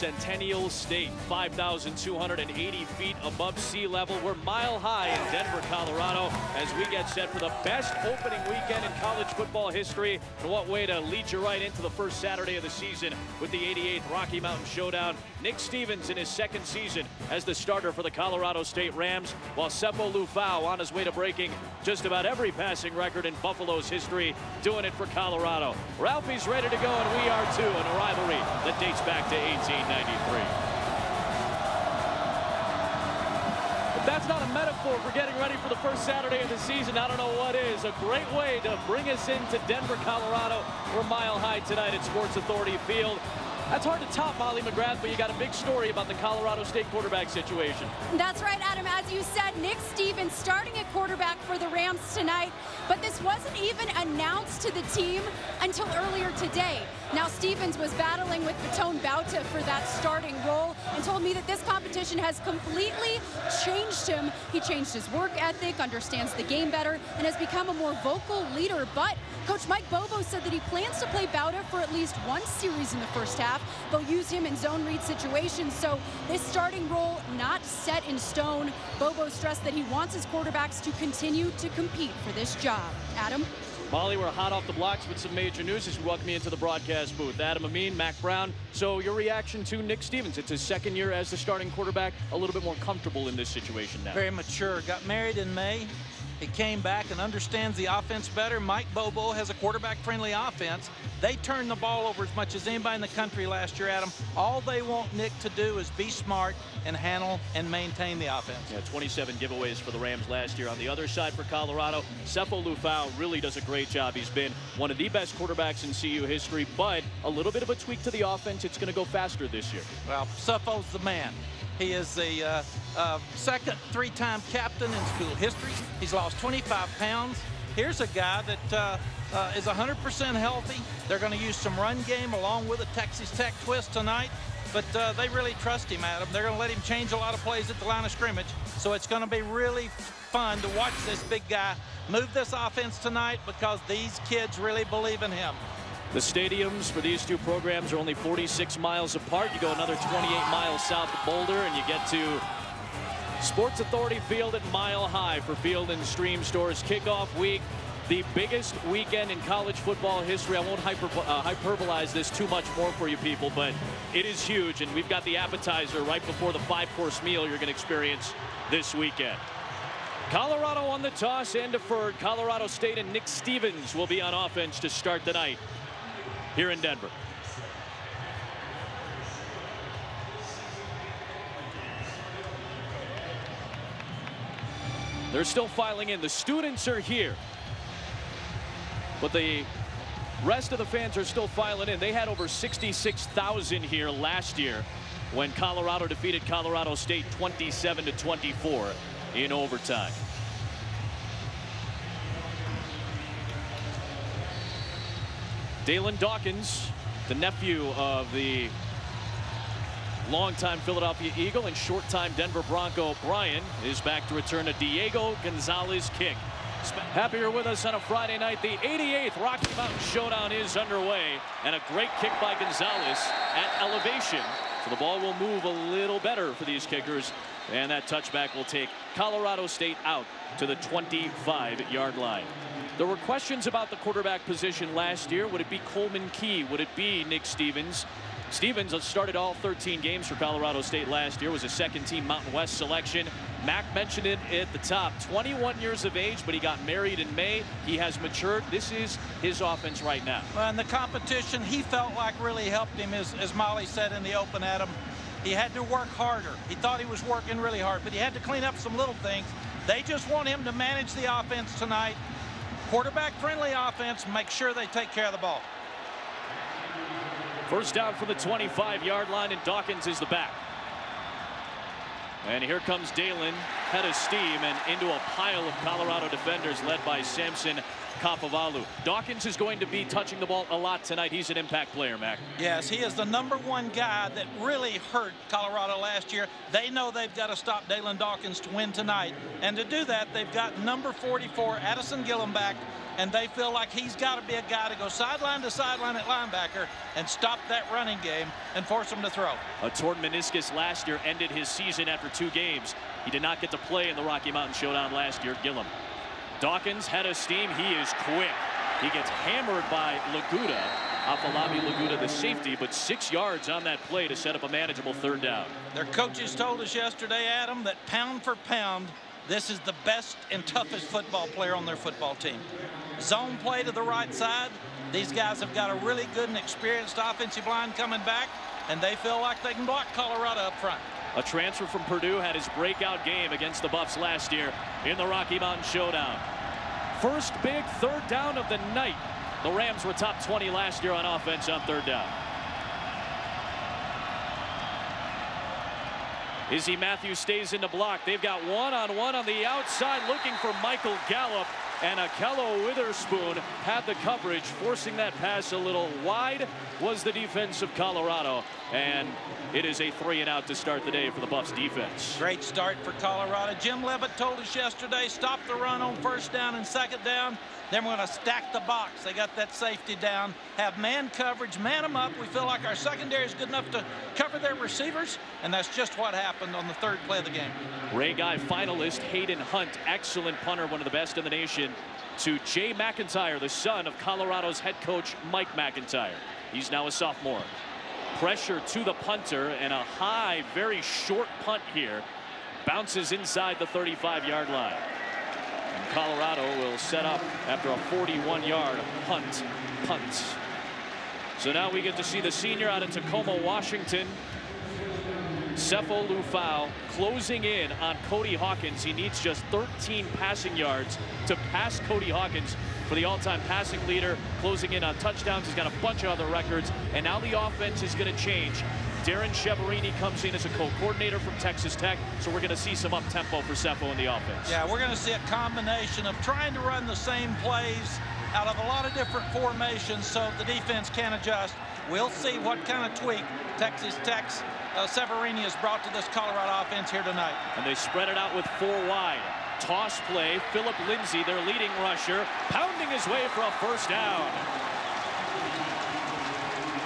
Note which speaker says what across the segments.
Speaker 1: Centennial State, 5,280 feet above sea level. We're mile high in Denver, Colorado, as we get set for the best opening weekend in college football history. And what way to lead you right into the first Saturday of the season with the 88th Rocky Mountain Showdown. Nick Stevens in his second season as the starter for the Colorado State Rams, while Sefo Liufao on his way to breaking just about every passing record in Buffalo's history, doing it for Colorado. Ralphie's ready to go, and we are too, in a rivalry that dates back to 1893. If that's not a metaphor for getting ready for the first Saturday of the season, I don't know what is. A great way to bring us into Denver, Colorado. We're mile high tonight at Sports Authority Field. That's hard to top, Molly McGrath, but you got a big story about the Colorado State quarterback situation.
Speaker 2: That's right, Adam. As you said, Nick Stevens starting at quarterback for the Rams tonight, but this wasn't even announced to the team until earlier today. Now, Stevens was battling with Baton Bauta for that starting role and told me that this competition has completely changed him. He changed his work ethic, understands the game better, and has become a more vocal leader. But Coach Mike Bobo said that he plans to play Bauta for at least one series in the first half. They'll use him in zone read situations, so this starting role not set in stone. Bobo stressed that he wants his quarterbacks to continue to compete for this job. Adam?
Speaker 1: Molly, we're hot off the blocks with some major news as we welcome you into the broadcast booth. Adam Amin, Mac Brown. So your reaction to Nick Stevens? It's his second year as the starting quarterback, a little bit more comfortable in this situation now.
Speaker 3: Very mature. Got married in May. He came back and understands the offense better. Mike Bobo has a quarterback-friendly offense. They turned the ball over as much as anybody in the country last year, Adam. All they want Nick to do is be smart and handle and maintain the offense.
Speaker 1: Yeah, 27 giveaways for the Rams last year. On the other side for Colorado, Sefo Liufao really does a great job. He's been one of the best quarterbacks in CU history, but a little bit of a tweak to the offense. It's going to go faster this year.
Speaker 3: Well, Sefo's the man. He is the second three-time captain in school history. He's lost 25 pounds. Here's a guy that is 100% healthy. They're going to use some run game along with a Texas Tech twist tonight. But they really trust him, Adam. They're going to let him change a lot of plays at the line of scrimmage. So it's going to be really fun to watch this big guy move this offense tonight because these kids really believe in him.
Speaker 1: The stadiums for these two programs are only 46 miles apart. You go another 28 miles south of Boulder, and you get to Sports Authority Field at Mile High for Field and Stream Stores kickoff week. The biggest weekend in college football history. I won't hyperbolize this too much more for you people, but it is huge, and we've got the appetizer right before the 5-course meal you're going to experience this weekend. Colorado on the toss and deferred. Colorado State and Nick Stevens will be on offense to start the night here in Denver. They're still filing in. The students are here, but the rest of the fans are still filing in. They had over 66,000 here last year when Colorado defeated Colorado State 27-24 in overtime. Dalen Dawkins, the nephew of the longtime Philadelphia Eagle and short-time Denver Bronco Brian, is back to return a Diego Gonzalez kick. Happier with us on a Friday night. The 88th Rocky Mountain Showdown is underway, and a great kick by Gonzalez at elevation. So the ball will move a little better for these kickers, and that touchback will take Colorado State out to the 25-yard line. There were questions about the quarterback position last year. Would it be Coleman Key? Would it be Nick Stevens? Stevens started all 13 games for Colorado State last year, was a second-team Mountain West selection. Mac mentioned it at the top, 21 years of age, but he got married in May. He has matured. This is his offense right now.
Speaker 3: Well, and the competition, he felt like really helped him, as Molly said in the open, Adam. He had to work harder. He thought he was working really hard, but he had to clean up some little things. They just want him to manage the offense tonight. Quarterback-friendly offense, make sure they take care of the ball.
Speaker 1: First down from the 25-yard line, and Dawkins is the back. And here comes Dalen, head of steam, and into a pile of Colorado defenders led by Samson Kapavalu. Dawkins is going to be touching the ball a lot tonight. He's an impact player, Mac.
Speaker 3: Yes, he is the #1 guy that really hurt Colorado last year. They know they've got to stop Dalen Dawkins to win tonight. And to do that, they've got number 44, Addison Gillum, back. And they feel like he's got to be a guy to go sideline to sideline at linebacker and stop that running game and force him to throw.
Speaker 1: A torn meniscus last year ended his season after 2 games. He did not get to play in the Rocky Mountain Showdown last year. Gillum. Dawkins, head of steam. He is quick. He gets hammered by Laguda. Afalabi Laguda, the safety, but 6 yards on that play to set up a manageable 3rd down.
Speaker 3: Their coaches told us yesterday, Adam, that pound for pound, this is the best and toughest football player on their football team. Zone play to the right side. These guys have got a really good and experienced offensive line coming back, and they feel like they can block Colorado up front.
Speaker 1: A transfer from Purdue had his breakout game against the Buffs last year in the Rocky Mountain Showdown. First big 3rd down of the night. The Rams were top 20 last year on offense on 3rd down. Izzy Matthews stays in the block. They've got one-on-one on the outside looking for Michael Gallup. And Akello Witherspoon had the coverage, forcing that pass a little wide was the defense of Colorado. And it is a 3-and-out to start the day for the Buffs defense.
Speaker 3: Great start for Colorado. Jim Levitt told us yesterday, stop the run on 1st down and 2nd down. Then we're going to stack the box. They got that safety down, have man coverage, man them up. We feel like our secondary is good enough to cover their receivers, and that's just what happened on the 3rd play of the game.
Speaker 1: Ray Guy finalist Hayden Hunt, excellent punter, one of the best in the nation, to Jay McIntyre, the son of Colorado's head coach Mike McIntyre. He's now a sophomore. Pressure to the punter and a high, very short punt here. Bounces inside the 35-yard line. And Colorado will set up after a 41-yard punt. So now we get to see the senior out of Tacoma, Washington, Sefo Liufao, closing in on Cody Hawkins. He needs just 13 passing yards to pass Cody Hawkins for the all-time passing leader, closing in on touchdowns. He's got a bunch of other records, and now the offense is going to change. Darren Cheverini comes in as a co-coordinator from Texas Tech, so we're going to see some up-tempo for Sefo in the offense.
Speaker 3: Yeah, we're going to see a combination of trying to run the same plays out of a lot of different formations so the defense can adjust. We'll see what kind of tweak Texas Tech's Severini has brought to this Colorado offense here tonight.
Speaker 1: And they spread it out with 4 wide. Toss play, Philip Lindsay, their leading rusher, pounding his way for a 1st down.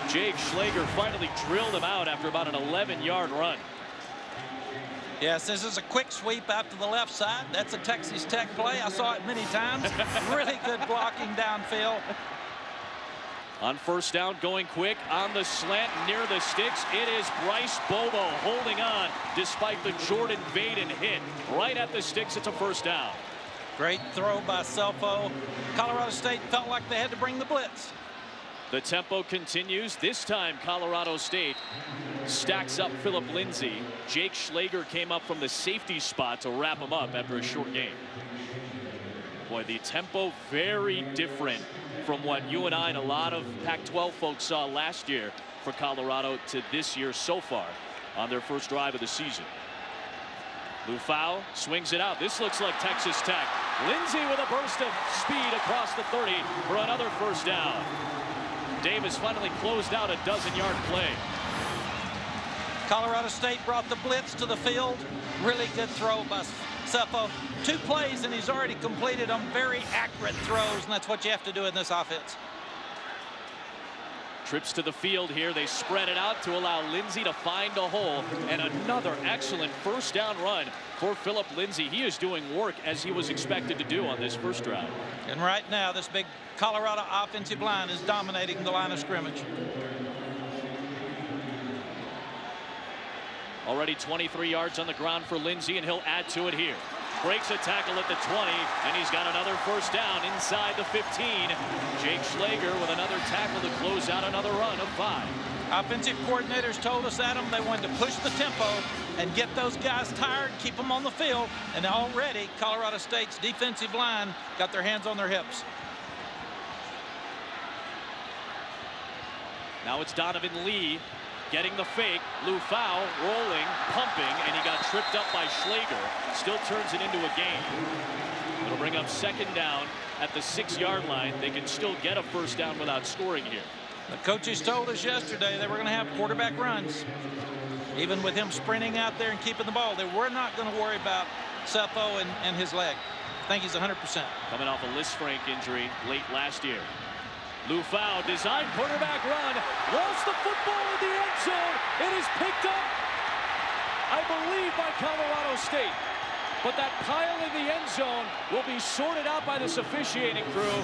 Speaker 1: Jake Schlager finally drilled him out after about an 11-yard run.
Speaker 3: Yes, this is a quick sweep out to the left side. That's a Texas Tech play. I saw it many times. Really good blocking downfield.
Speaker 1: On 1st down, going quick on the slant near the sticks. It is Bryce Bobo holding on despite the Jordan Vaden hit. Right at the sticks, it's a 1st down.
Speaker 3: Great throw by Sefo. Colorado State felt like they had to bring the blitz.
Speaker 1: The tempo continues. This time, Colorado State stacks up Philip Lindsay. Jake Schlager came up from the safety spot to wrap him up after a short game. Boy, the tempo very different from what you and I and a lot of Pac-12 folks saw last year for Colorado to this year so far on their 1st drive of the season. Liufao swings it out. This looks like Texas Tech. Lindsay with a burst of speed across the 30 for another 1st down. Davis finally closed out a 12-yard play.
Speaker 3: Colorado State brought the blitz to the field. Really good throw by Sefo. 2 plays, and he's already completed them. Very accurate throws, and that's what you have to do in this offense.
Speaker 1: Trips to the field here. They spread it out to allow Lindsay to find a hole. And another excellent 1st down run for Philip Lindsay. He is doing work as he was expected to do on this 1st drive.
Speaker 3: And right now, this big Colorado offensive line is dominating the line of scrimmage.
Speaker 1: Already 23 yards on the ground for Lindsay, and he'll add to it here. Breaks a tackle at the 20, and he's got another 1st down inside the 15. Jake Schlager with another tackle to close out another run of 5.
Speaker 3: Offensive coordinators told us, Adam, they wanted to push the tempo and get those guys tired, keep them on the field, and already Colorado State's defensive line got their hands on their hips.
Speaker 1: Now it's Donovan Lee getting the fake. Liufao rolling, pumping, and he got tripped up by Schlager. Still turns it into a gain. It'll bring up second down at the 6-yard line. They can still get a first down without scoring here.
Speaker 3: The coaches told us yesterday they were going to have quarterback runs. Even with him sprinting out there and keeping the ball, they were not going to worry about Sefo and his leg. I think he's 100%.
Speaker 1: Coming off a Lisfranc injury late last year. Liufao, designed quarterback run, lost the football in the end zone. It is picked up, I believe, by Colorado State. But that pile in the end zone will be sorted out by this officiating crew.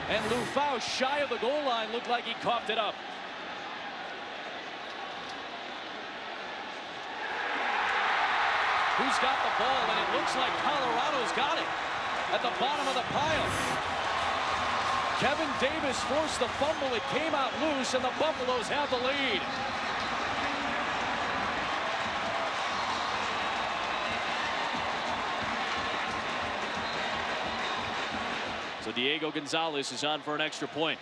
Speaker 1: And Liufao, shy of the goal line, looked like he coughed it up. Who's got the ball? And it looks like Colorado's got it at the bottom of the pile. Kevin Davis forced the fumble. It came out loose, and the Buffaloes have the lead. So Diego Gonzalez is on for an extra point.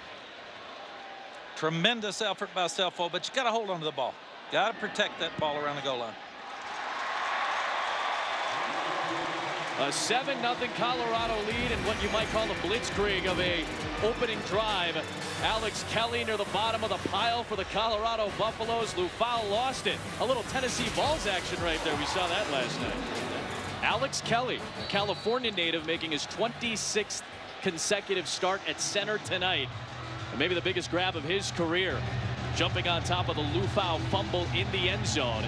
Speaker 3: Tremendous effort by Sefo, but you got to hold on to the ball. Got to protect that ball around the goal line.
Speaker 1: A 7-0 Colorado lead and what you might call a blitzkrieg of a opening drive. Alex Kelly near the bottom of the pile for the Colorado Buffaloes. Liufao lost it. A little Tennessee Vols action right there. We saw that last night. Alex Kelly, California native, making his 26th consecutive start at center tonight. And maybe the biggest grab of his career. Jumping on top of the Liufao fumble in the end zone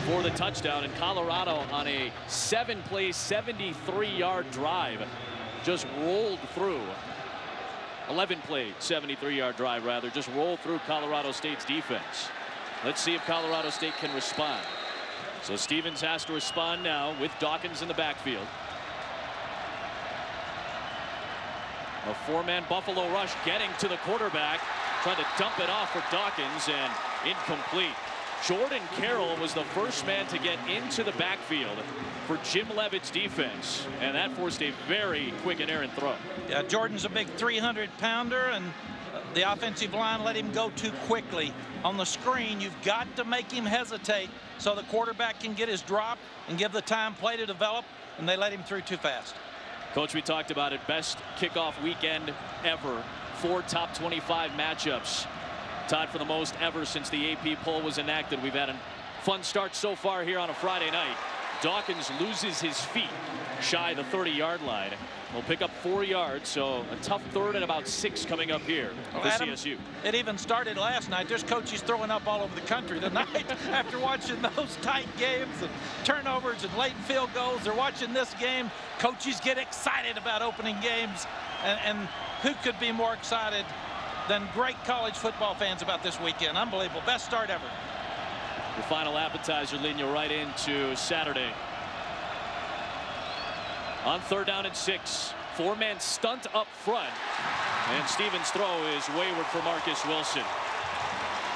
Speaker 1: for the touchdown. And Colorado on a 7-play, 73-yard drive just rolled through. 11-play, 73-yard drive rather, just rolled through Colorado State's defense. Let's see if Colorado State can respond. So Stevens has to respond now with Dawkins in the backfield. A 4-man Buffalo rush getting to the quarterback, trying to dump it off for Dawkins, and incomplete. Jordan Carroll was the first man to get into the backfield for Jim Leavitt's defense, and that forced a very quick and errant throw.
Speaker 3: Yeah, Jordan's a big 300-pounder, and the offensive line let him go too quickly. On the screen, you've got to make him hesitate so the quarterback can get his drop and give the time play to develop, and they let him through too fast.
Speaker 1: Coach, we talked about it. Best kickoff weekend ever. 4 top 25 matchups. Tied for the most ever since the AP poll was enacted. We've had a fun start so far here on a Friday night. Dawkins loses his feet shy the 30-yard line. Will pick up 4 yards, so a tough third and about 6 coming up here for
Speaker 3: Adam,
Speaker 1: CSU.
Speaker 3: It even started last night. There's coaches throwing up all over the country tonight after watching those tight games and turnovers and late field goals. They're watching this game. Coaches get excited about opening games, and who could be more excited than great college football fans about this weekend? Unbelievable. Best start ever.
Speaker 1: Your final appetizer leading you right into Saturday. On 3rd down and 6. 4-man stunt up front. And Stevens' throw is wayward for Marcus Wilson.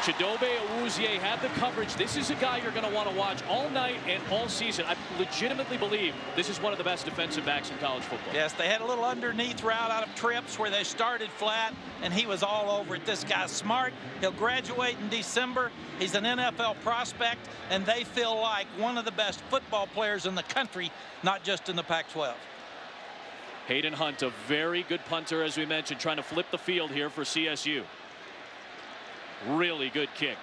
Speaker 1: Chidobe Awuzie had the coverage. This is a guy you're going to want to watch all night and all season. I legitimately believe this is one of the best defensive backs in college football.
Speaker 3: Yes, they had a little underneath route out of trips where they started flat, and he was all over it. This guy's smart. He'll graduate in December. He's an NFL prospect, and they feel like one of the best football players in the country, not just in the Pac-12.
Speaker 1: Hayden Hunt, a very good punter, as we mentioned, trying to flip the field here for CSU. Really good kick.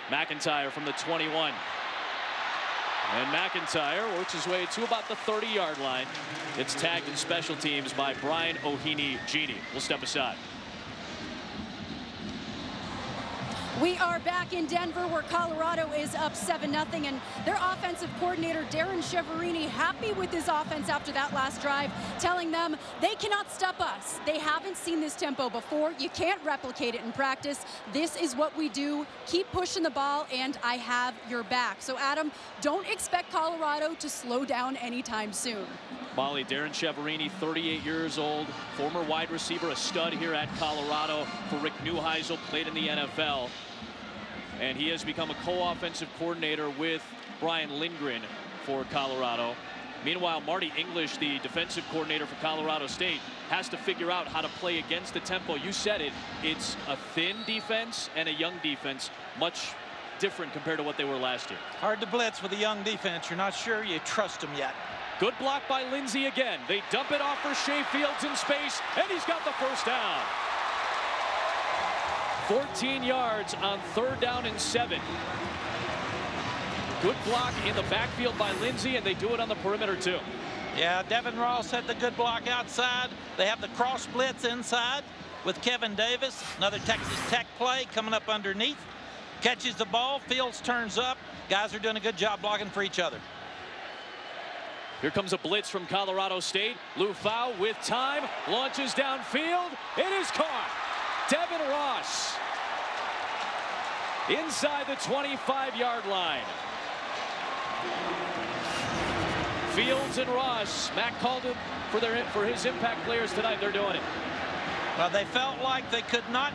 Speaker 1: McIntyre from the 21. And McIntyre works his way to about the 30-yard line. It's tagged in special teams by Brian Ohene-Genie. We'll step aside.
Speaker 2: We are back in Denver where Colorado is up 7-0, and their offensive coordinator Darren Chiaverini happy with his offense after that last drive, telling them they cannot stop us. They haven't seen this tempo before. You can't replicate it in practice. This is what we do. Keep pushing the ball, and I have your back. So Adam, don't expect Colorado to slow down anytime soon.
Speaker 1: Molly, Darren Chiaverini, 38 years old, former wide receiver, a stud here at Colorado for Rick Neuheisel, played in the NFL. And he has become a co-offensive coordinator with Brian Lindgren for Colorado. Meanwhile, Marty English, the defensive coordinator for Colorado State, has to figure out how to play against the tempo. You said it. It's a thin defense and a young defense, much different compared to what they were last year.
Speaker 3: Hard to blitz with a young defense. You're not sure you trust them yet.
Speaker 1: Good block by Lindsey again. They dump it off for Shea Fields in space, and he's got the first down. 14 yards on 3rd down and 7. Good block in the backfield by Lindsey, and they do it on the perimeter too.
Speaker 3: Yeah, Devin Ross had the good block outside. They have the cross blitz inside with Kevin Davis. Another Texas Tech play coming up underneath. Catches the ball, Fields turns up. Guys are doing a good job blocking for each other.
Speaker 1: Here comes a blitz from Colorado State. Liufao with time, launches downfield. It is caught. Devin Ross inside the 25-yard line. Fields and Ross. Mac called him for his impact players tonight. They're doing it.
Speaker 3: Well, they felt like they could not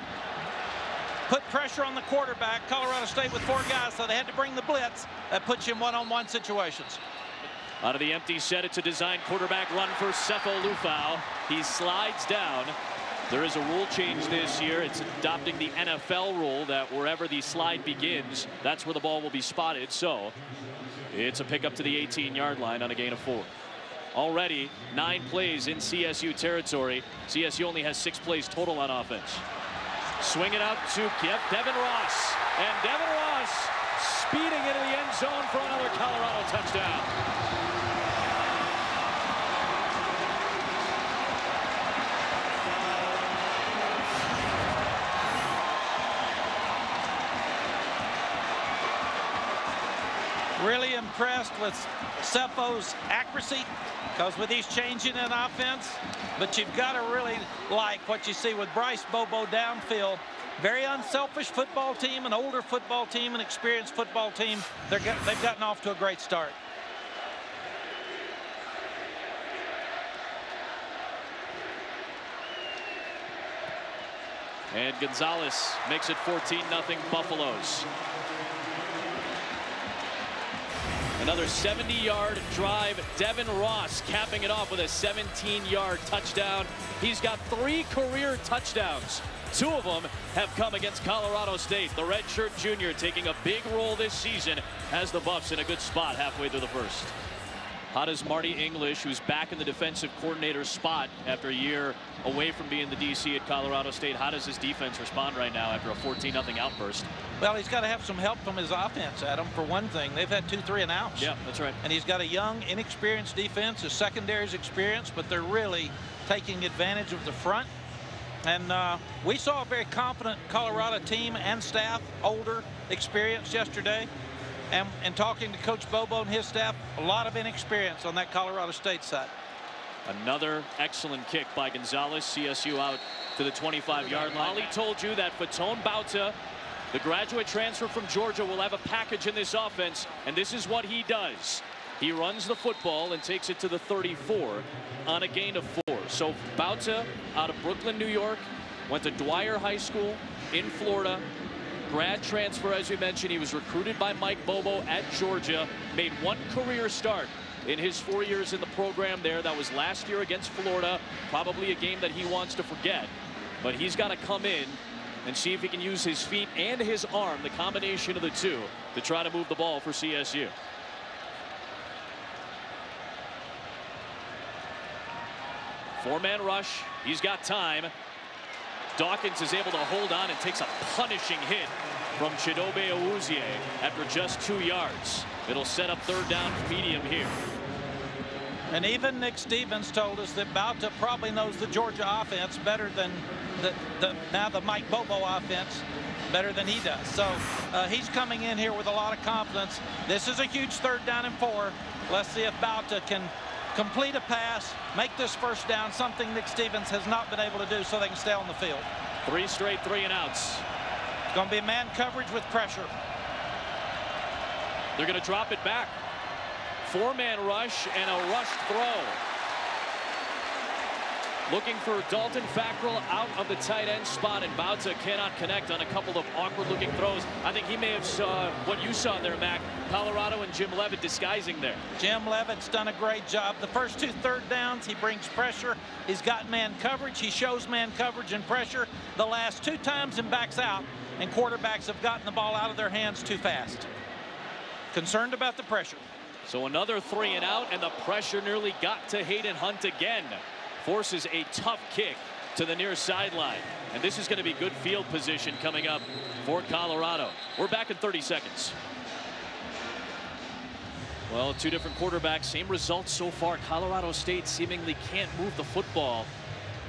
Speaker 3: put pressure on the quarterback. Colorado State with 4 guys, so they had to bring the blitz. That puts you in one-on-one situations.
Speaker 1: Out of the empty set, it's a design quarterback run for Sefo Liufao. He slides down. There is a rule change this year. It's adopting the NFL rule that wherever the slide begins, that's where the ball will be spotted. So it's a pickup to the 18-yard line on a gain of 4. Already 9 plays in CSU territory. CSU only has 6 plays total on offense. Swing it out to Devin Ross. And Devin Ross speeding into the end zone for another Colorado touchdown.
Speaker 3: Really impressed with Sefo's accuracy, because with these changing in offense, but you've got to really like what you see with Bryce Bobo downfield. Very unselfish football team, an older football team, an experienced football team. They've gotten off to a great start.
Speaker 1: And Gonzalez makes it 14-0 Buffaloes. Another 70-yard drive. Devin Ross capping it off with a 17-yard touchdown. He's got 3 career touchdowns. 2 of them have come against Colorado State. The redshirt junior taking a big role this season has the Buffs in a good spot halfway through the first. How does Marty English, who's back in the defensive coordinator spot after a year away from being the DC at Colorado State, how does his defense respond right now after a 14-0 outburst?
Speaker 3: Well, he's got to have some help from his offense, Adam. For one thing, they've had 2 3-and-outs.
Speaker 1: Yeah, that's right.
Speaker 3: And he's got a young, inexperienced defense. His secondary's experienced, but they're really taking advantage of the front. And we saw a very confident Colorado team and staff, older, experienced yesterday. And talking to Coach Bobo and his staff, a lot of inexperience on that Colorado State side.
Speaker 1: Another excellent kick by Gonzalez. CSU out to the 25-yard line. Ollie told you that Fatone Bauta, the graduate transfer from Georgia, will have a package in this offense, and this is what he does. He runs the football and takes it to the 34 on a gain of 4. So Bauta out of Brooklyn, New York, went to Dwyer High School in Florida. Grad transfer, as we mentioned. He was recruited by Mike Bobo at Georgia. Made 1 career start in his 4 years in the program there. That was last year against Florida. Probably a game that he wants to forget. But he's got to come in and see if he can use his feet and his arm, the combination of the 2, to try to move the ball for CSU. Four-man rush. He's got time. Dawkins is able to hold on and takes a punishing hit from Chidobe Awuzie after just 2 yards. It'll set up 3rd down medium here.
Speaker 3: And even Nick Stevens told us that Bauta probably knows the Georgia offense better than the Mike Bobo offense better than he does. So he's coming in here with a lot of confidence. This is a huge 3rd down and 4. Let's see if Bauta can complete a pass, make this 1st down, something Nick Stevens has not been able to do, so they can stay on the field.
Speaker 1: 3 straight 3-and-outs.
Speaker 3: It's going to be man coverage with pressure.
Speaker 1: They're going to drop it back. 4-man rush and a rushed throw. Looking for Dalton Fackrell out of the tight end spot, and Bauta cannot connect on a couple of awkward looking throws. I think he may have saw what you saw there, Mac. Colorado and Jim Levitt disguising there.
Speaker 3: Jim Levitt's done a great job. The first 2 third downs, he brings pressure. He's got man coverage. He shows man coverage and pressure. The last 2 times and backs out, and quarterbacks have gotten the ball out of their hands too fast. Concerned about the pressure.
Speaker 1: So another 3 and out, and the pressure nearly got to Hayden Hunt again. Forces a tough kick to the near sideline. And this is going to be good field position coming up for Colorado. We're back in 30 seconds. Well, 2 different quarterbacks, same results so far. Colorado State seemingly can't move the football.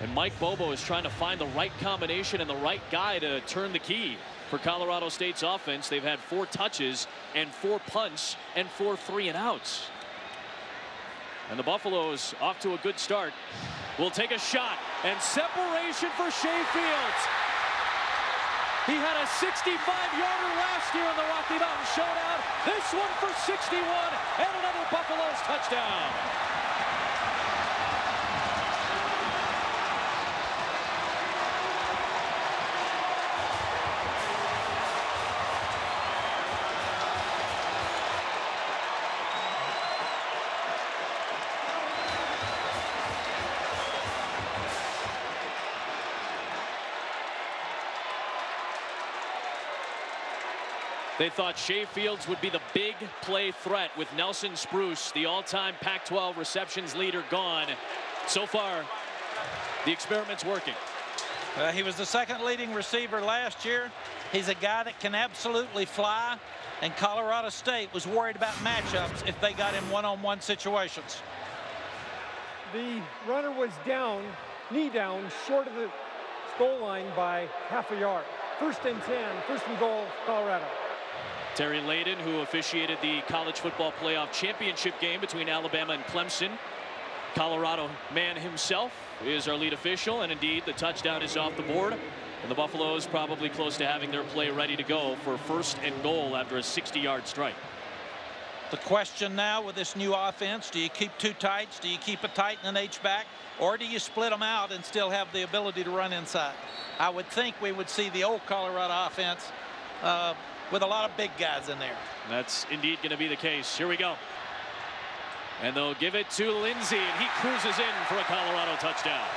Speaker 1: And Mike Bobo is trying to find the right combination and the right guy to turn the key for Colorado State's offense. They've had 4 touches and 4 punts and 4 3 and outs. And the Buffaloes off to a good start. Will take a shot, and separation for Shea Fields. He had a 65-yarder last year in the Rocky Mountain Showdown. This one for 61, and another Buffaloes touchdown. They thought Shea Fields would be the big play threat with Nelson Spruce, the all-time Pac-12 receptions leader, gone. So far, the experiment's working.
Speaker 3: He was the 2nd leading receiver last year. He's a guy that can absolutely fly, and Colorado State was worried about matchups if they got him one-on-one situations.
Speaker 4: The runner was down, knee down, short of the goal line by half a yard. 1st and 10, 1st and goal, Colorado.
Speaker 1: Terry Layden, who officiated the college football playoff championship game between Alabama and Clemson. Colorado man himself is our lead official, and indeed the touchdown is off the board. And the Buffaloes probably close to having their play ready to go for 1st and goal after a 60-yard strike.
Speaker 3: The question now with this new offense, do you keep 2 tights? Do you keep a tight and an H-back? Or do you split them out and still have the ability to run inside? I would think we would see the old Colorado offense with a lot of big guys in there.
Speaker 1: That's indeed going to be the case. Here we go. And they'll give it to Lindsey, and he cruises in for a Colorado touchdown.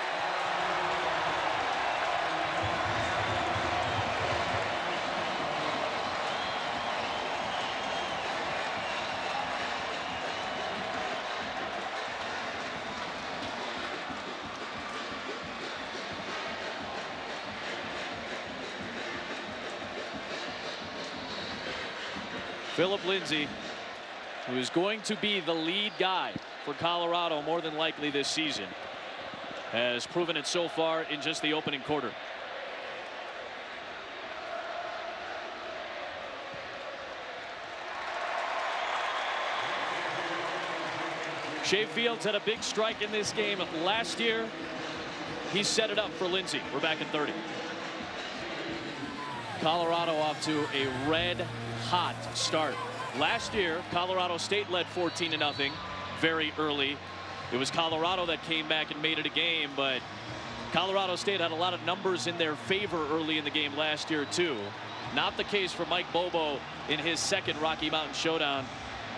Speaker 1: Philip Lindsey, who is going to be the lead guy for Colorado more than likely this season, has proven it so far in just the opening quarter. Shea Fields had a big strike in this game last year. He set it up for Lindsey. We're back at 30. Colorado off to a red-hot start. Last year, Colorado State led 14-0 very early. It was Colorado that came back and made it a game, but Colorado State had a lot of numbers in their favor early in the game last year, too. Not the case for Mike Bobo in his 2nd Rocky Mountain Showdown.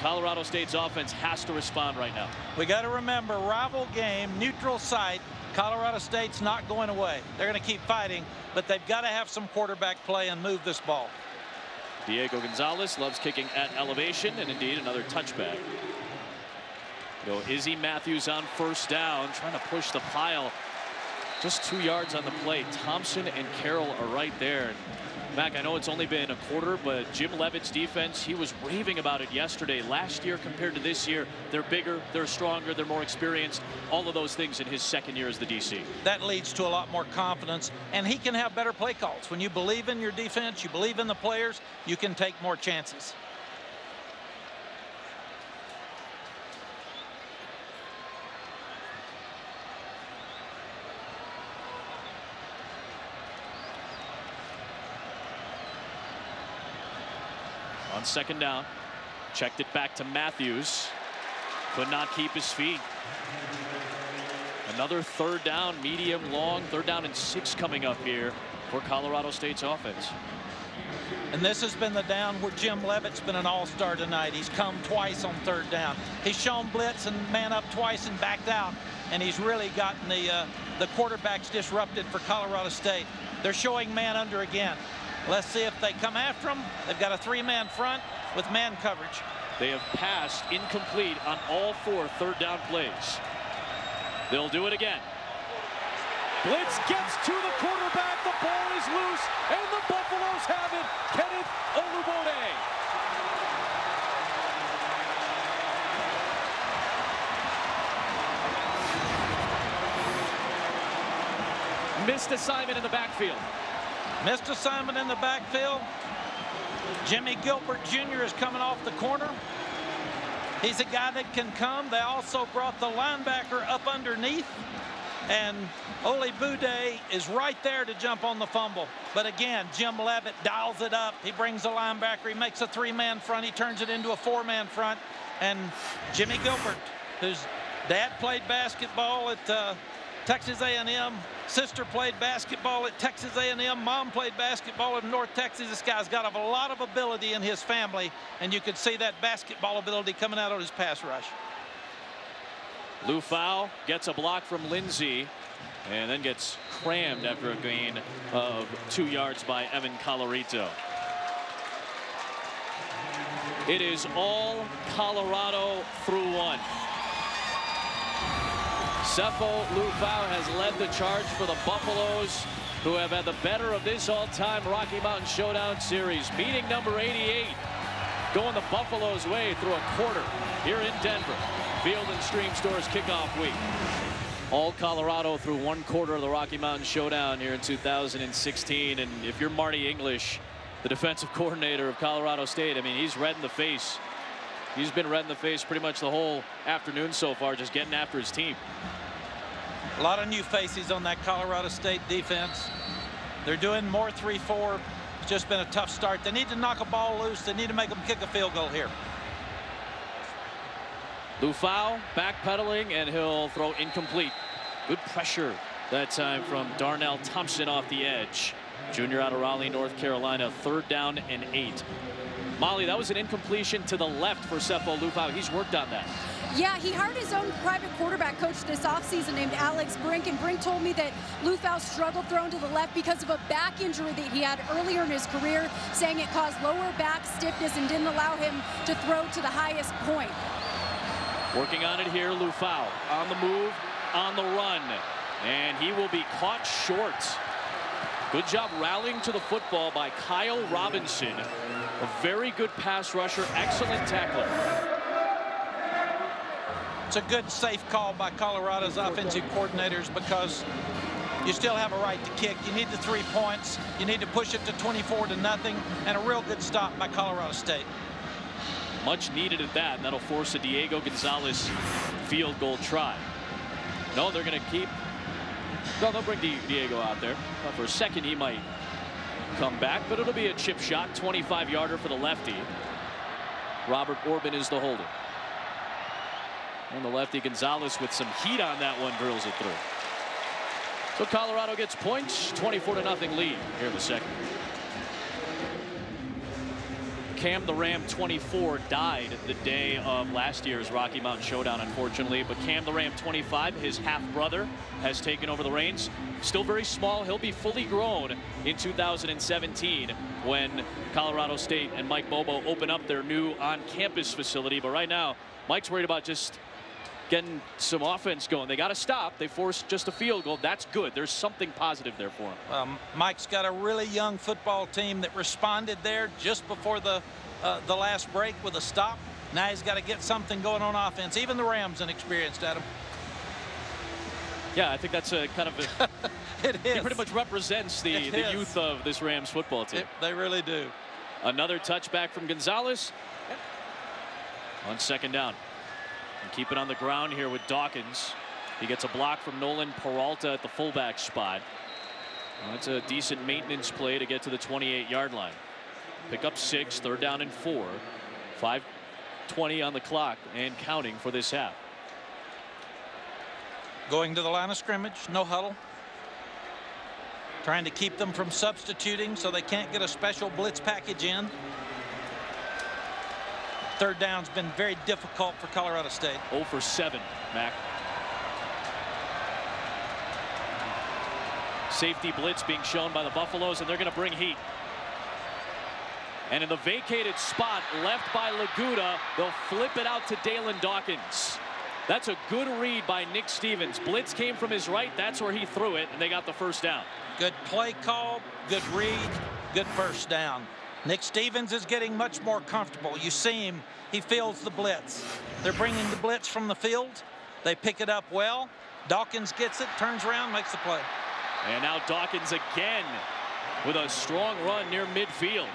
Speaker 1: Colorado State's offense has to respond right now.
Speaker 3: We got to remember, rival game, neutral site. Colorado State's not going away. They're going to keep fighting, but they've got to have some quarterback play and move this ball.
Speaker 1: Diego Gonzalez loves kicking at elevation, and indeed another touchback. Go Izzy Matthews on 1st down, trying to push the pile. Just 2 yards on the play. Thompson and Carroll are right there. Mac, I know it's only been a quarter, but Jim Levitt's defense, he was raving about it yesterday. Last year compared to this year, they're bigger, they're stronger, they're more experienced. All of those things in his 2nd year as the DC.
Speaker 3: That leads to a lot more confidence, and he can have better play calls. When you believe in your defense, you believe in the players, you can take more chances.
Speaker 1: On 2nd down, checked it back to Matthews. Could not keep his feet. Another 3rd down, medium long, 3rd down and 6 coming up here for Colorado State's offense.
Speaker 3: And this has been the down where Jim Leavitt's been an all-star tonight. He's come twice on third down. He's shown blitz and man up twice and backed out. And he's really gotten the quarterbacks disrupted for Colorado State. They're showing man under again. Let's see if they come after him. They've got a three-man front with man coverage.
Speaker 1: They have passed incomplete on all 4 third down plays. They'll do it again. Blitz gets to the quarterback. The ball is loose, and the Buffaloes have it. Kenneth Olubode. Missed assignment in the backfield.
Speaker 3: Missed assignment in the backfield. Jimmy Gilbert Jr. is coming off the corner. He's a guy that can come. They also brought the linebacker up underneath. And Oli Boudet is right there to jump on the fumble. But again, Jim Leavitt dials it up. He brings the linebacker. He makes a 3-man front. He turns it into a 4-man front. And Jimmy Gilbert, whose dad played basketball at Texas A&M, sister played basketball at Texas A&M, mom played basketball in North Texas. This guy's got a lot of ability in his family, and you could see that basketball ability coming out on his pass rush.
Speaker 1: Liufao gets a block from Lindsey and then gets crammed after a gain of 2 yards by Evan Colorito. It is all Colorado through 1. Sefo Liufao has led the charge for the Buffaloes, who have had the better of this all-time Rocky Mountain Showdown series. Meeting number 88, going the Buffaloes' way through a quarter here in Denver. Field and Stream Stores kickoff week. All Colorado through 1 quarter of the Rocky Mountain Showdown here in 2016. And if you're Marty English, the defensive coordinator of Colorado State, I mean, he's red in the face. He's been red in the face pretty much the whole afternoon so far, just getting after his team.
Speaker 3: A lot of new faces on that Colorado State defense. They're doing more 3-4. It's just been a tough start. They need to knock a ball loose. They need to make them kick a field goal here.
Speaker 1: Liufao backpedaling, and he'll throw incomplete. Good pressure that time from Darnell Thompson off the edge. Junior out of Raleigh, North Carolina. 3rd down and 8. Molly, that was an incompletion to the left for Sefo Liufao. He's worked on that.
Speaker 2: Yeah, he hired his own private quarterback coach this offseason named Alex Brink, and Brink told me that Liufao struggled throwing to the left because of a back injury that he had earlier in his career, saying it caused lower back stiffness and didn't allow him to throw to the highest point.
Speaker 1: Working on it here, Liufao on the move, on the run, and he will be caught short. Good job rallying to the football by Kyle Robinson. A very good pass rusher, excellent tackler.
Speaker 3: It's a good, safe call by Colorado's offensive coordinators because you still have a right to kick. You need the 3 points. You need to push it to 24-0, and a real good stop by Colorado State.
Speaker 1: Much needed at that, and that'll force a Diego Gonzalez field goal try. No, they're going to keep. No, they'll bring Diego out there. For a second, he might come back, but it'll be a chip shot, 25-yarder for the lefty. Robert Orban is the holder. And the lefty Gonzalez with some heat on that one drills it through. So Colorado gets points, 24-0 lead here in the second. Cam the Ram 24 died the day of last year's Rocky Mountain Showdown, unfortunately, but Cam the Ram 25, his half-brother, has taken over the reins. Still very small. He'll be fully grown in 2017 when Colorado State and Mike Bobo open up their new on-campus facility. But right now, Mike's worried about just getting some offense going. They got to stop. They forced just a field goal. That's good. There's something positive there for him.
Speaker 3: Mike's got a really young football team that responded there just before the last break with a stop. Now he's got to get something going on offense. Even the Rams inexperienced, Adam.
Speaker 1: Yeah, I think that's a kind of a,
Speaker 3: it is.
Speaker 1: He pretty much represents the youth of this Rams football team.
Speaker 3: They really do.
Speaker 1: Another touchback from Gonzalez on 2nd down. And keep it on the ground here with Dawkins. He gets a block from Nolan Peralta at the fullback spot. Well, that's a decent maintenance play to get to the 28-yard line. Pick up 6, 3rd down and 4. 5:20 on the clock and counting for this half.
Speaker 3: Going to the line of scrimmage, no huddle. trying to keep them from substituting so they can't get a special blitz package in. Third down's been very difficult for Colorado State.
Speaker 1: 0 for 7, Mac. Safety blitz being shown by the Buffaloes, and they're going to bring heat. And in the vacated spot left by Laguda, they'll flip it out to Dalen Dawkins. That's a good read by Nick Stevens. Blitz came from his right. That's where he threw it, and they got the first down.
Speaker 3: Good play call, good read, good first down. Nick Stevens is getting much more comfortable. You see him, he feels the blitz. They're bringing the blitz from the field. They pick it up well. Dawkins gets it, turns around, makes the play.
Speaker 1: And now Dawkins again with a strong run near midfield.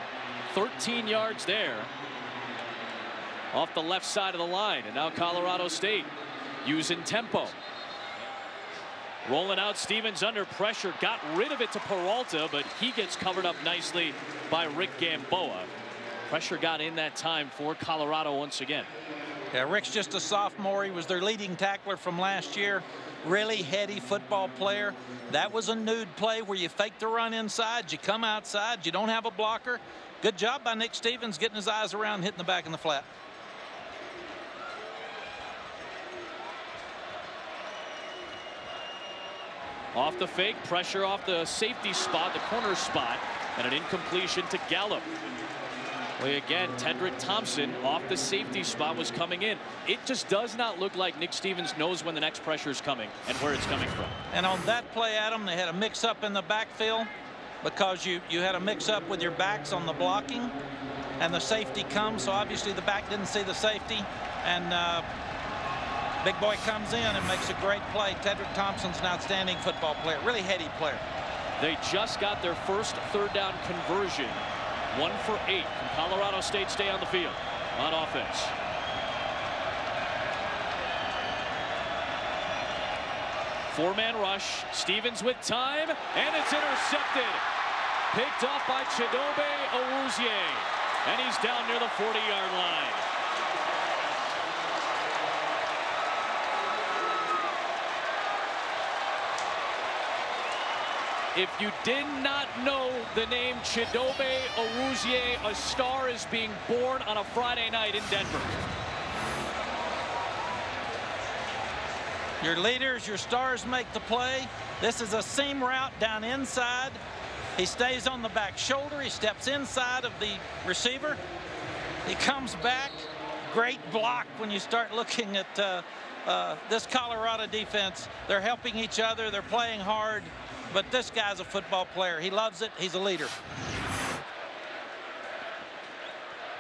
Speaker 1: 13 yards there off the left side of the line. And now Colorado State using tempo. Rolling out, Stevens under pressure, got rid of it to Peralta, but he gets covered up nicely by Rick Gamboa. Pressure got in that time for Colorado once again.
Speaker 3: Yeah, Rick's just a sophomore. He was their leading tackler from last year. Really heady football player. That was a nude play where you fake the run inside, you come outside, you don't have a blocker. Good job by Nick Stevens getting his eyes around, hitting the back in the flat.
Speaker 1: Off the fake, pressure off the safety spot, the corner spot, and an incompletion to Gallup. Well, again, Tedrick Thompson off the safety spot was coming in. It just does not look like Nick Stevens knows when the next pressure is coming and where it's coming from.
Speaker 3: And on that play, Adam, they had a mix-up in the backfield because you had a mix-up with your backs on the blocking, and the safety comes, so obviously the back didn't see the safety, and big boy comes in and makes a great play. Tedrick Thompson's an outstanding football player, really heady player.
Speaker 1: They just got their first third down conversion. 1 for 8. Can Colorado State stay on the field on offense? Four-man rush. Stevens with time, and it's intercepted. Picked off by Chidobe Awuzie, and he's down near the 40-yard line. If you did not know the name Chidobe Awuzie, a star is being born on a Friday night in Denver.
Speaker 3: Your leaders, your stars make the play. This is a seam route down inside. He stays on the back shoulder. He steps inside of the receiver. He comes back. Great block when you start looking at this Colorado defense. They're helping each other. They're playing hard. But this guy's a football player. He loves it. He's a leader.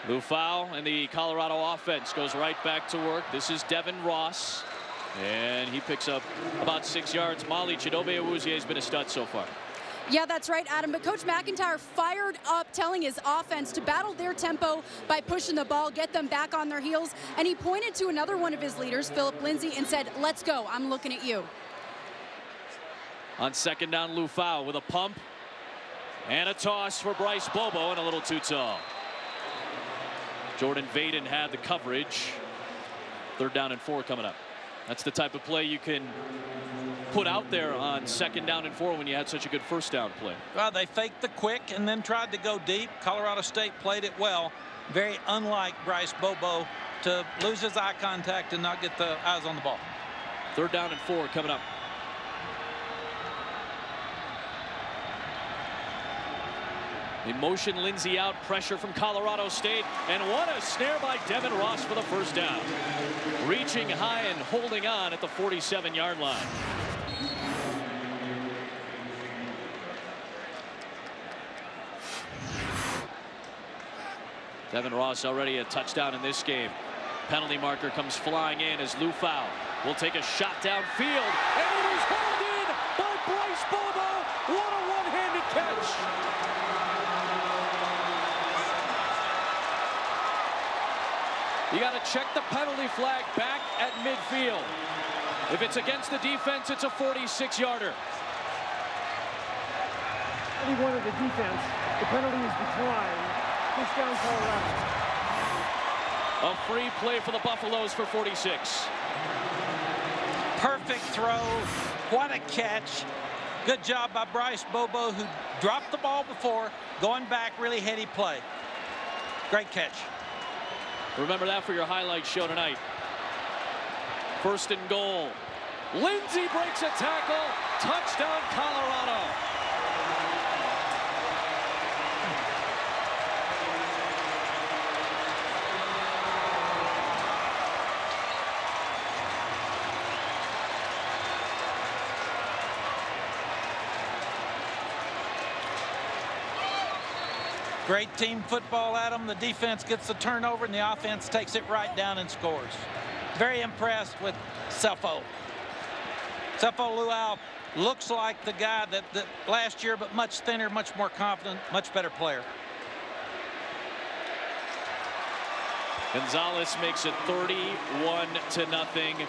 Speaker 1: Liufao and the Colorado offense goes right back to work. This is Devin Ross, and he picks up about 6 yards. Molly, Chidobe Awuzie has been a stud so far.
Speaker 2: Yeah, that's right, Adam. But Coach McIntyre fired up, telling his offense to battle their tempo by pushing the ball, get them back on their heels. And he pointed to another one of his leaders, Philip Lindsay, and said, "Let's go. I'm looking at you."
Speaker 1: On second down, Liufao with a pump and a toss for Bryce Bobo, and a little too tall. Jordan Vaden had the coverage. Third down and 4 coming up. That's the type of play you can put out there on second down and 4 when you had such a good first down play.
Speaker 3: Well, they faked the quick and then tried to go deep. Colorado State played it well. Very unlike Bryce Bobo to lose his eye contact and not get the eyes on the ball.
Speaker 1: Third down and 4 coming up. They motion Lindsay out, pressure from Colorado State, and what a snare by Devin Ross for the first down. Reaching high and holding on at the 47-yard line. Devin Ross already a touchdown in this game. Penalty marker comes flying in as Liufao will take a shot downfield, and it is hauled in by Bryce Bobo. What a one-handed catch. You got to check the penalty flag back at midfield. If it's against the defense, it's a 46-yarder.
Speaker 4: Anyone of the defense, the penalty is declined. Push down Colorado.
Speaker 1: A free play for the Buffaloes for 46.
Speaker 3: Perfect throw. What a catch. Good job by Bryce Bobo, who dropped the ball before, going back, really heady play. Great catch.
Speaker 1: Remember that for your highlight show tonight. First and goal. Lindsey breaks a tackle. Touchdown, Colorado.
Speaker 3: Great team football, Adam. The defense gets the turnover, and the offense takes it right down and scores. Very impressed with Sefo. Sefo Liufao looks like the guy that last year, but much thinner, much more confident, much better player.
Speaker 1: Gonzalez makes it 31-0.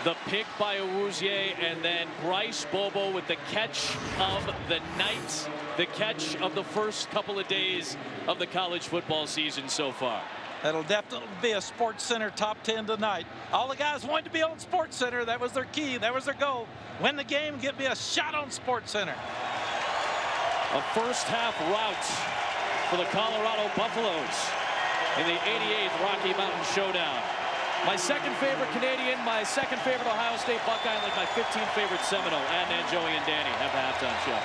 Speaker 1: The pick by Awuzie, and then Bryce Bobo with the catch of the night, the catch of the first couple of days of the college football season so far.
Speaker 3: That'll definitely be a Sports Center top 10 tonight. All the guys wanted to be on Sports Center. That was their key. That was their goal. Win the game, get me a shot on Sports Center.
Speaker 1: A first half rout for the Colorado Buffaloes in the 88th Rocky Mountain Showdown. My second favorite Canadian, my second favorite Ohio State Buckeye, like my 15th favorite Seminole. Adnan, Joey, and Danny have the halftime show.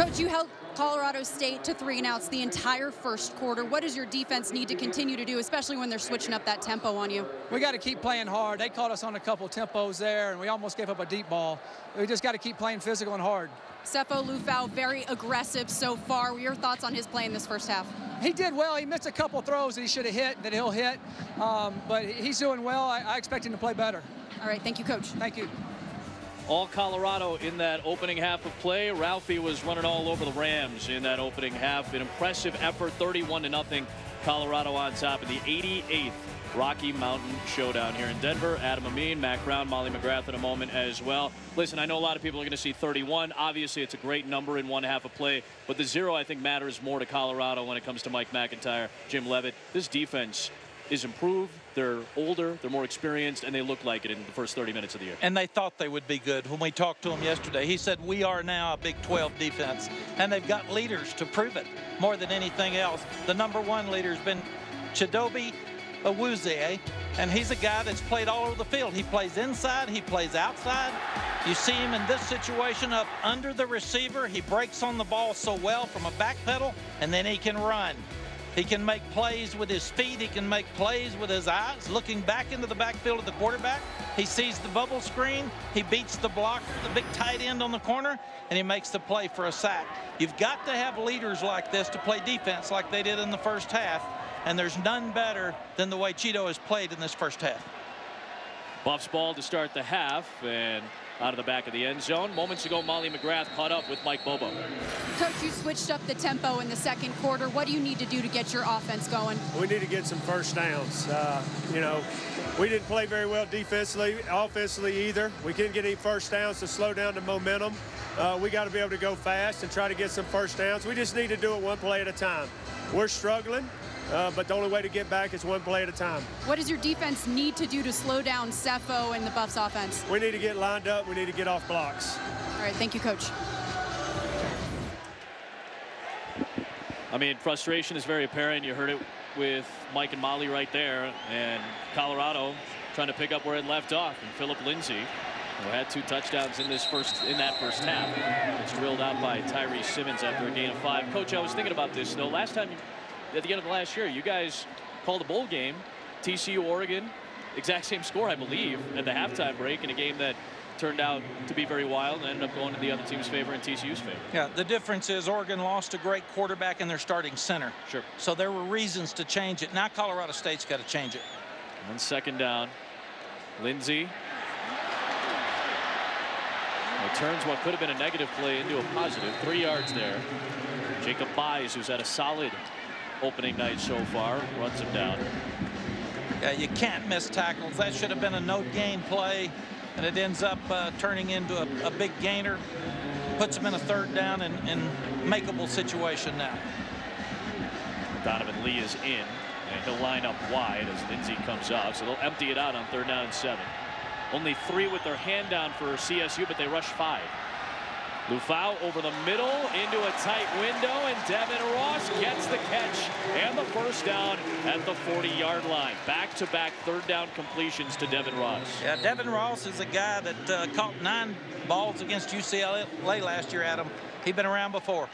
Speaker 2: Coach, you held Colorado State to 3 and outs the entire first quarter. What does your defense need to continue to do, especially when they're switching up that tempo on you?
Speaker 5: We got to keep playing hard. They caught us on a couple tempos there, and we almost gave up a deep ball. We just got to keep playing physical and hard.
Speaker 2: Sefo Liufao, very aggressive so far. What are your thoughts on his play in this first half?
Speaker 5: He did well. He missed a couple throws that he should have hit, that he'll hit. But he's doing well. I expect him to play better.
Speaker 2: All right, thank you, Coach.
Speaker 5: Thank you.
Speaker 1: All Colorado in that opening half of play. Ralphie was running all over the Rams in that opening half. An impressive effort, 31-0. Colorado on top in the 88th Rocky Mountain Showdown here in Denver. Adam Amin, Mac Brown, Molly McGrath in a moment as well. Listen, I know a lot of people are going to see 31. Obviously, it's a great number in one half of play, but the 0, I think, matters more to Colorado when it comes to Mike McIntyre, Jim Leavitt. This defense is improved. They're older, they're more experienced, and they look like it in the first 30 minutes of the year.
Speaker 3: And they thought they would be good. When we talked to him yesterday, he said, we are now a Big 12 defense, and they've got leaders to prove it more than anything else. The #1 leader has been Chidobe Awuzie, and he's a guy that's played all over the field. He plays inside, he plays outside. You see him in this situation up under the receiver. He breaks on the ball so well from a back pedal, and then he can run. He can make plays with his feet. He can make plays with his eyes. Looking back into the backfield of the quarterback, he sees the bubble screen. He beats the blocker, the big tight end on the corner, and he makes the play for a sack. You've got to have leaders like this to play defense like they did in the first half, and there's none better than the way Cheeto has played in this first half.
Speaker 1: Buffs ball to start the half, and out of the back of the end zone. Moments ago, Molly McGrath caught up with Mike Bobo.
Speaker 2: Coach, you switched up the tempo in the second quarter. What do you need to do to get your offense going?
Speaker 6: We need to get some first downs. You know, we didn't play very well defensively, offensively either. We couldn't get any first downs to slow down the momentum. We got to be able to go fast and try to get some first downs. We just need to do it one play at a time. We're struggling. But the only way to get back is one play at a time.
Speaker 2: What does your defense need to do to slow down Sefo and the Buffs offense?
Speaker 6: We need to get lined up. We need to get off blocks.
Speaker 2: All right, thank you, Coach.
Speaker 1: I mean, frustration is very apparent. You heard it with Mike and Molly right there. And Colorado trying to pick up where it left off. And Philip Lindsay, who had 2 touchdowns in that first half. It's drilled out by Tyree Simmons after a gain of 5. Coach, I was thinking about this, though. Last time, at the end of the last year, you guys called a bowl game, TCU, Oregon, exact same score, I believe, at the halftime break in a game that turned out to be very wild and ended up going to the other team's favor and TCU's favor.
Speaker 3: Yeah, the difference is Oregon lost a great quarterback in their starting center.
Speaker 1: Sure.
Speaker 3: So there were reasons to change it. Now Colorado State's got to change it.
Speaker 1: And second down, Lindsay. It turns what could have been a negative play into a positive. 3 yards there. Jacob Buys, who's had a solid opening night so far, runs him down.
Speaker 3: Yeah, you can't miss tackles. That should have been a no gain play, and it ends up turning into a big gainer. Puts him in a third down and makeable situation now.
Speaker 1: Donovan Lee is in, and he'll line up wide as Lindsay comes up, so they'll empty it out on 3rd down and 7. Only 3 with their hand down for CSU, but they rush 5. Liufao over the middle into a tight window, and Devin Ross gets the catch and the first down at the 40-yard line. Back-to-back third down completions to Devin Ross.
Speaker 3: Yeah, Devin Ross is a guy that caught 9 balls against UCLA last year, Adam. He'd been around before.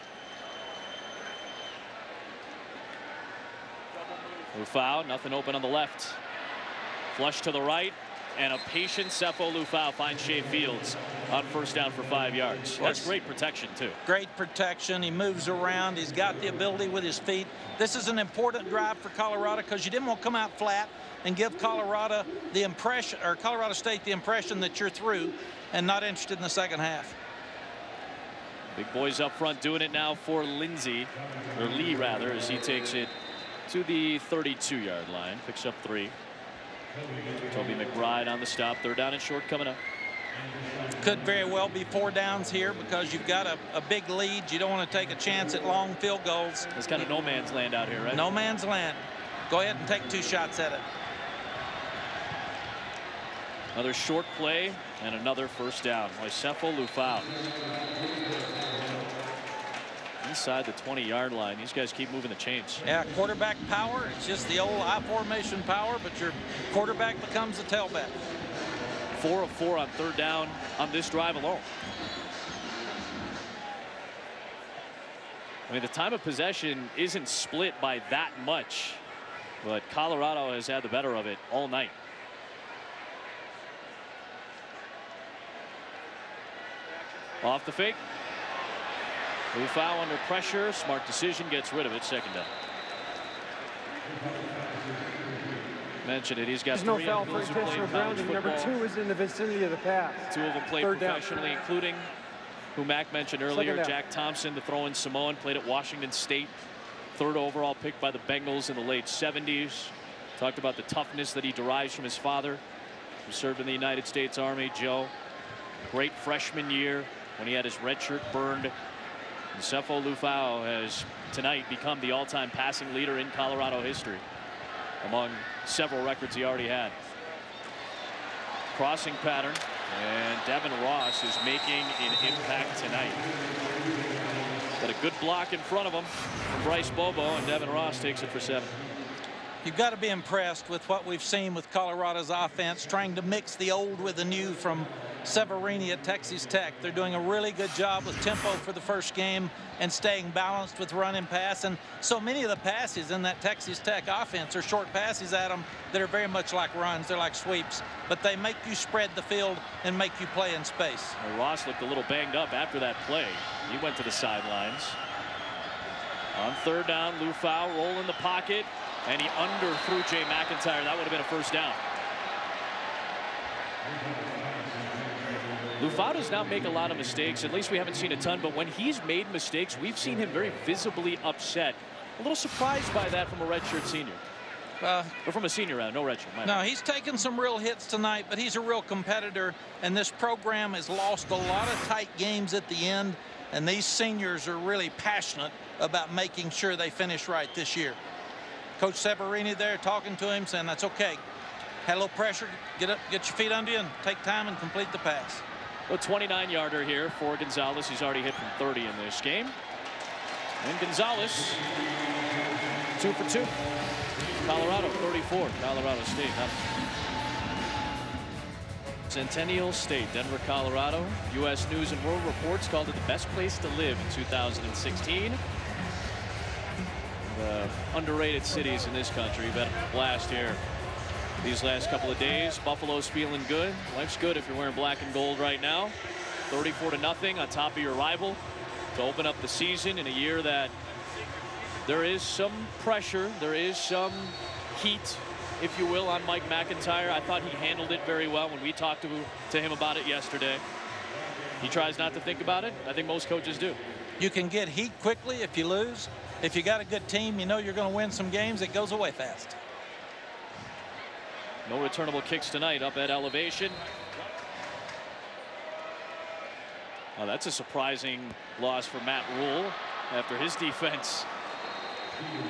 Speaker 1: Liufao, nothing open on the left. Flush to the right, and a patient Sefo Liufao finds Shea Fields on first down for 5 yards. That's great protection, too.
Speaker 3: Great protection. He moves around. He's got the ability with his feet. This is an important drive for Colorado because you didn't want to come out flat and give Colorado the impression, or Colorado State the impression that you're through and not interested in the second half.
Speaker 1: Big boys up front doing it now for Lindsey, or Lee rather, as he takes it to the 32-yard line. Picks up 3. Toby McBride on the stop. Third down and short coming up.
Speaker 3: Could very well be 4 downs here because you've got a big lead. You don't want to take a chance at long field goals.
Speaker 1: It's kind of no man's land out here, right?
Speaker 3: No man's land. Go ahead and take 2 shots at it.
Speaker 1: Another short play and another first down by Sefo Liufao. Inside the 20-yard line. These guys keep moving the chains.
Speaker 3: Yeah, quarterback power. It's just the old I formation power, but your quarterback becomes the tailback.
Speaker 1: 4 of 4 on third down on this drive alone. I mean, the time of possession isn't split by that much, but Colorado has had the better of it all night. Off the fake. Liufao under pressure. Smart decision. Gets rid of it. Second down. Mentioned it. He's got 3
Speaker 4: no foul for intentional grounding. Number 2 is in the vicinity of the pass.
Speaker 1: 2 of them played professionally, including who Mac mentioned earlier, Jack Thompson, the throw-in Samoan, played at Washington State. 3rd overall pick by the Bengals in the late 70s. Talked about the toughness that he derives from his father, who served in the United States Army. Joe, great freshman year when he had his red shirt burned. And Sefo Liufao has tonight become the all-time passing leader in Colorado history, among several records he already had. Crossing pattern, and Devin Ross is making an impact tonight. Got a good block in front of him from Bryce Bobo, and Devin Ross takes it for 7.
Speaker 3: You've got to be impressed with what we've seen with Colorado's offense, trying to mix the old with the new from Severini at Texas Tech. They're doing a really good job with tempo for the first game and staying balanced with run and pass. And so many of the passes in that Texas Tech offense are short passes at them that are very much like runs. They're like sweeps, but they make you spread the field and make you play in space.
Speaker 1: Well, Ross looked a little banged up after that play. He went to the sidelines. On third down, Liufao roll in the pocket, and he underthrew Jay McIntyre. That would have been a first down. Liufao does not make a lot of mistakes. At least we haven't seen a ton. But when he's made mistakes, we've seen him very visibly upset. A little surprised by that from a redshirt senior. Or from a senior round, no redshirt.
Speaker 3: No, he's taken some real hits tonight, but he's a real competitor. And this program has lost a lot of tight games at the end. And these seniors are really passionate about making sure they finish right this year. Coach Severini there talking to him, saying that's okay. Had a little pressure, get up, get your feet under you, and take time and complete the pass.
Speaker 1: A 29-yarder here for Gonzalez. He's already hit from 30 in this game. And Gonzalez, 2 for 2. Colorado 34. Colorado State. Centennial State, Denver, Colorado. U.S. News and World Reports called it the best place to live in 2016. The underrated cities in this country. We've had a blast here these last couple of days. Buffalo's feeling good. Life's good if you're wearing black and gold right now. 34-0 on top of your rival to open up the season in a year that there is some pressure. There is some heat, if you will, on Mike McIntyre. I thought he handled it very well when we talked to him about it yesterday. He tries not to think about it. I think most coaches do.
Speaker 3: You can get heat quickly if you lose. If you got a good team, you know you're going to win some games. It goes away fast.
Speaker 1: No returnable kicks tonight up at elevation. Oh, that's a surprising loss for Matt Rule after his defense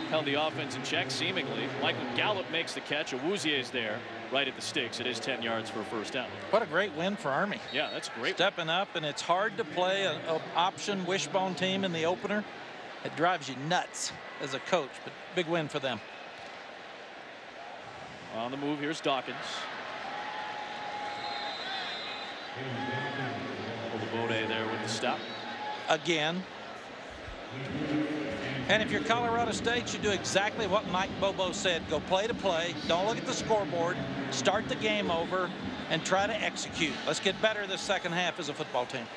Speaker 1: held the offense in check seemingly. Michael Gallup makes the catch. Awuzie is there. right at the sticks. It is 10 yards for a first down.
Speaker 3: What a great win for Army.
Speaker 1: Yeah, that's great.
Speaker 3: Stepping up, and it's hard to play an option wishbone team in the opener. It drives you nuts as a coach, but big win for them.
Speaker 1: On the move, here's Dawkins. Olabode there with the stop.
Speaker 3: Again. And if you're Colorado State, you do exactly what Mike Bobo said. Go play to play. Don't look at the scoreboard. Start the game over and try to execute. Let's get better this second half as a football team.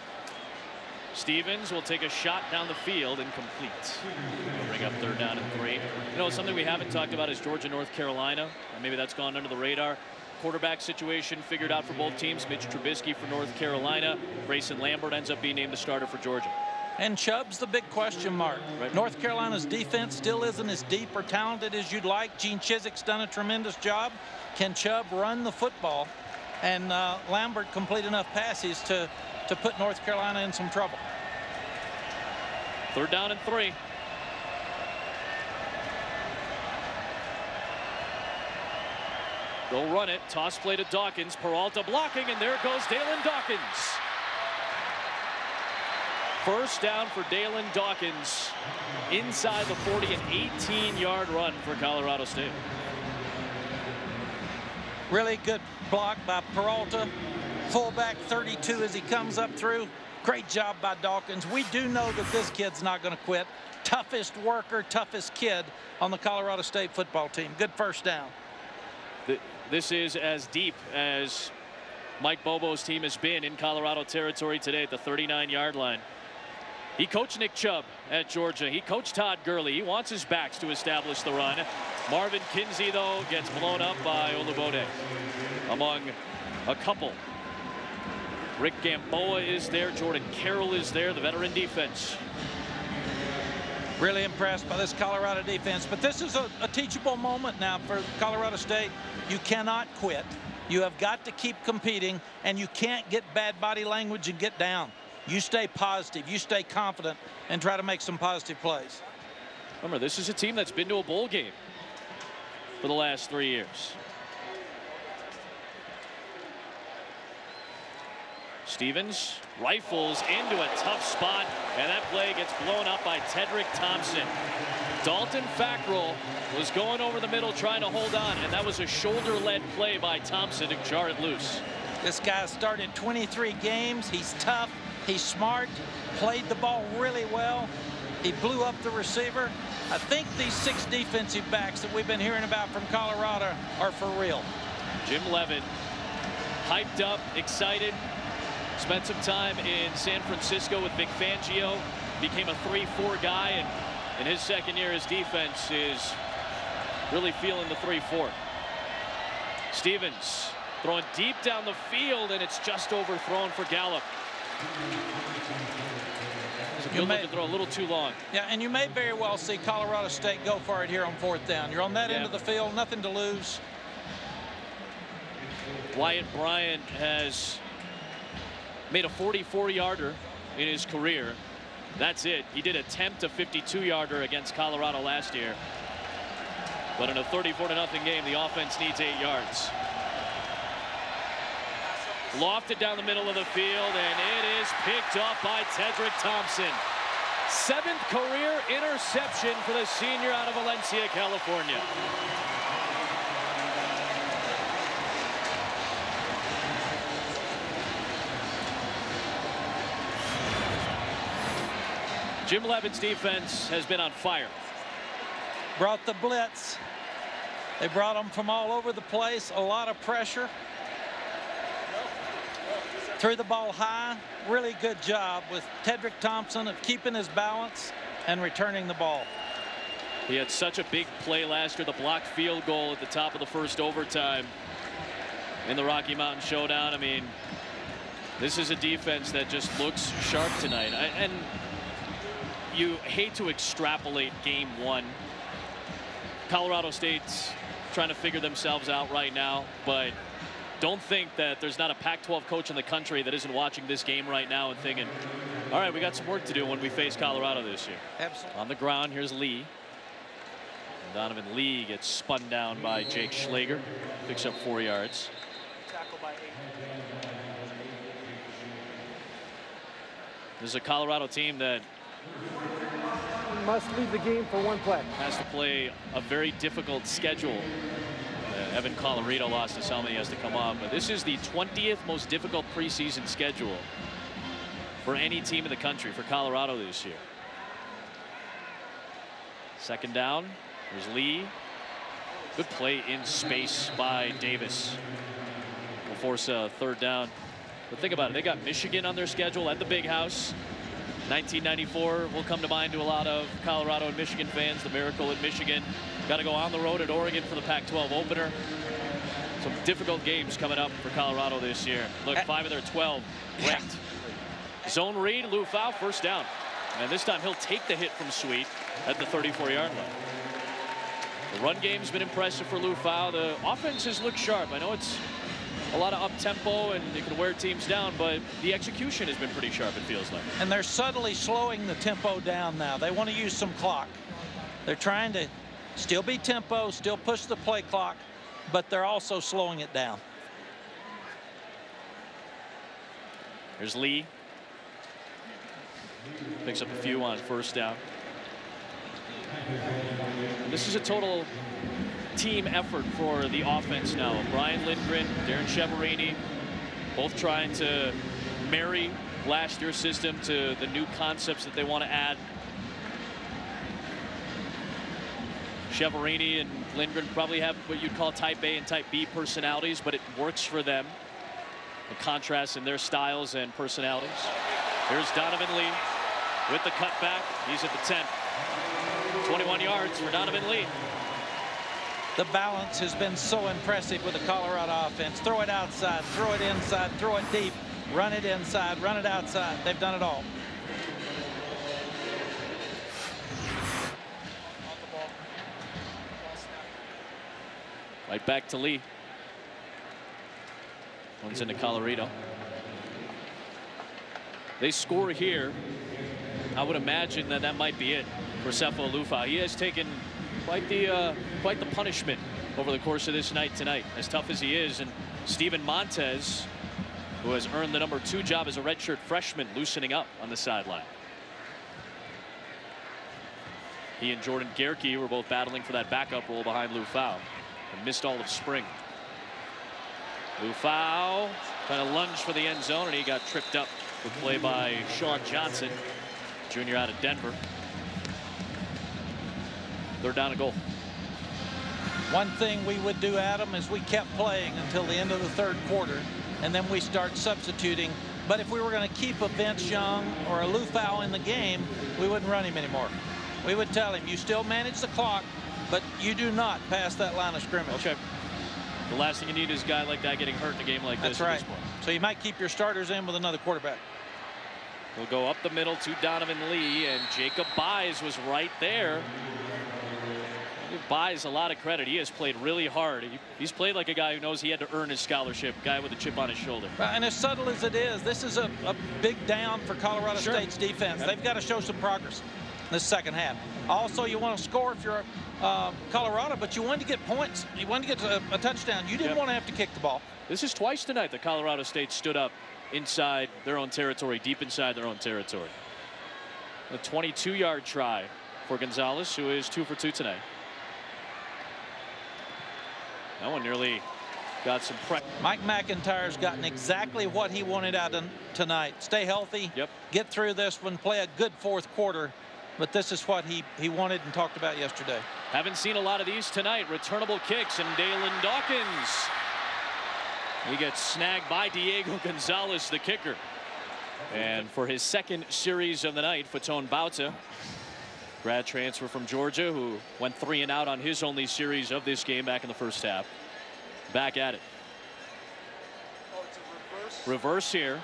Speaker 1: Stevens will take a shot down the field and complete. We'll bring up 3rd down and 3. You know, something we haven't talked about is Georgia, North Carolina. Maybe that's gone under the radar. Quarterback situation figured out for both teams. Mitch Trubisky for North Carolina. Grayson Lambert ends up being named the starter for Georgia.
Speaker 3: And Chubb's the big question mark.
Speaker 1: Right.
Speaker 3: North Carolina's defense still isn't as deep or talented as you'd like. Gene Chizik's done a tremendous job. Can Chubb run the football and Lambert complete enough passes to put North Carolina in some trouble?
Speaker 1: 3rd down and 3. They'll run it. Toss play to Dawkins. Peralta blocking, and there goes Dalen Dawkins. First down for Dalen Dawkins inside the 40, an 18-yard run for Colorado State.
Speaker 3: Really good block by Peralta. Fullback 32 as he comes up through. Great job by Dawkins. We do know that this kid's not going to quit. Toughest worker, toughest kid on the Colorado State football team. Good first down.
Speaker 1: This is as deep as Mike Bobo's team has been in Colorado territory today at the 39-yard line. He coached Nick Chubb at Georgia. He coached Todd Gurley. He wants his backs to establish the run. Marvin Kinsey, though, gets blown up by Olabode among a couple. Rick Gamboa is there. Jordan Carroll is there, the veteran defense.
Speaker 3: Really impressed by this Colorado defense. But this is a teachable moment now for Colorado State. You cannot quit. You have got to keep competing, and you can't get bad body language and get down. You stay positive, you stay confident, and try to make some positive plays.
Speaker 1: Remember, this is a team that's been to a bowl game for the last 3 years. Stevens rifles into a tough spot, and that play gets blown up by Tedrick Thompson. Dalton Fackrell was going over the middle trying to hold on, and that was a shoulder-led play by Thompson to jar it loose.
Speaker 3: This guy started 23 games. He's tough. He's smart. Played the ball really well. He blew up the receiver. I think these 6 defensive backs that we've been hearing about from Colorado are for real.
Speaker 1: Jim Levin, hyped up, excited. Spent some time in San Francisco with Vic Fangio. Became a 3-4 guy, and in his second year, his defense is really feeling the 3-4. Stevens throwing deep down the field, and it's just overthrown for Gallup. So he'll look to throw a little too long.
Speaker 3: Yeah, and you may very well see Colorado State go for it here on 4th down. You're on that end of the field, nothing to lose.
Speaker 1: Wyatt Bryant has made a 44-yarder in his career. That's it. He did attempt a 52-yarder against Colorado last year. But in a 34-0 game, the offense needs 8 yards. Lofted down the middle of the field, and it is picked up by Tedrick Thompson. 7th career interception for the senior out of Valencia, California. Jim Levin's defense has been on fire.
Speaker 3: Brought the blitz. They brought them from all over the place. A lot of pressure. Threw the ball high. Really good job with Tedrick Thompson of keeping his balance and returning the ball.
Speaker 1: He had such a big play last year, the blocked field goal at the top of the first overtime in the Rocky Mountain Showdown. I mean, this is a defense that just looks sharp tonight. And you hate to extrapolate game 1. Colorado State's trying to figure themselves out right now, but don't think that there's not a Pac-12 coach in the country that isn't watching this game right now and thinking, all right, we got some work to do when we face Colorado this year.
Speaker 3: Absolutely.
Speaker 1: On the ground, here's Lee. Donovan Lee gets spun down by Jake Schlager. Picks up 4 yards.
Speaker 7: Tackle by 8.
Speaker 1: This is a Colorado team that
Speaker 4: must leave the game for one play.
Speaker 1: has to play a very difficult schedule. Evan Colorado lost his helmet. He has to come up. But this is the 20th most difficult preseason schedule for any team in the country for Colorado this year. Second down. There's Lee. Good play in space by Davis. Will force a third down. But think about it. They got Michigan on their schedule at the Big House. 1994 will come to mind to a lot of Colorado and Michigan fans. The miracle in Michigan. Got to go on the road at Oregon for the Pac-12 opener. Some difficult games coming up for Colorado this year. Look, 5 of their 12 ranked. Zone read, Liufao, first down. And this time he'll take the hit from Sweet at the 34-yard line. The run game's been impressive for Liufao. The offense has looked sharp. I know it's a lot of up-tempo and it can wear teams down, but the execution has been pretty sharp, it feels like.
Speaker 3: And they're subtly slowing the tempo down now. They want to use some clock. They're trying to still be tempo, still push the play clock, but they're also slowing it down.
Speaker 1: There's Lee. Picks up a few on first down. And this is a total team effort for the offense now. Brian Lindgren, Darren Chiaverini, both trying to marry last year's system to the new concepts that they want to add. Chiaverini and Lindgren probably have what you'd call type A and type B personalities, but it works for them. The contrast in their styles and personalities. Here's Donovan Lee with the cutback. He's at the 10. 21 yards for Donovan Lee.
Speaker 3: The balance has been so impressive with the Colorado offense. Throw it outside, throw it inside, throw it deep, run it inside, run it outside. They've done it all.
Speaker 1: Right back to Lee. One's into Colorado. They score here. I would imagine that that might be it for Sefo Liufao. He has taken quite the punishment over the course of this night tonight, as tough as he is. And Steven Montez, who has earned the number 2 job as a redshirt freshman, loosening up on the sideline. He and Jordan Gerke were both battling for that backup role behind Liufao and missed all of spring. Liufao trying to lunge for the end zone, and he got tripped up. Good play by Sean Johnson, junior out of Denver. Third down and goal.
Speaker 3: One thing we would do, Adam, is we kept playing until the end of the third quarter, and then we start substituting. But if we were going to keep a Vince Young or a Liufao in the game, we wouldn't run him anymore. We would tell him, you still manage the clock, but you do not pass that line of scrimmage.
Speaker 1: Okay. The last thing you need is a guy like that getting hurt in a game like this.
Speaker 3: That's right. So you might keep your starters in with another quarterback.
Speaker 1: We'll go up the middle to Donovan Lee, and Jacob Buys was right there. Give Buys a lot of credit. He has played really hard. He's played like a guy who knows he had to earn his scholarship, a guy with a chip on his shoulder.
Speaker 3: And as subtle as it is, this is a big down for Colorado State's defense.
Speaker 1: Yep.
Speaker 3: They've got to show some progress in this second half. Also, you want to score if you're Colorado, but you want to get points. You want to get a touchdown. You didn't want to have to kick the ball.
Speaker 1: This is twice tonight that Colorado State stood up inside their own territory, deep inside their own territory. A 22-yard try for Gonzalez, who is 2 for 2 tonight. That one nearly got some pressure.
Speaker 3: Mike McIntyre's gotten exactly what he wanted out of tonight. Stay healthy, get through this one, play a good fourth quarter. But this is what he wanted and talked about yesterday.
Speaker 1: Haven't seen a lot of these tonight. Returnable kicks, and Dalen Dawkins. He gets snagged by Diego Gonzalez, the kicker. And for his second series of the night, Fatone Bauta, grad transfer from Georgia, who went 3 and out on his only series of this game back in the first half. Back at it. Reverse here.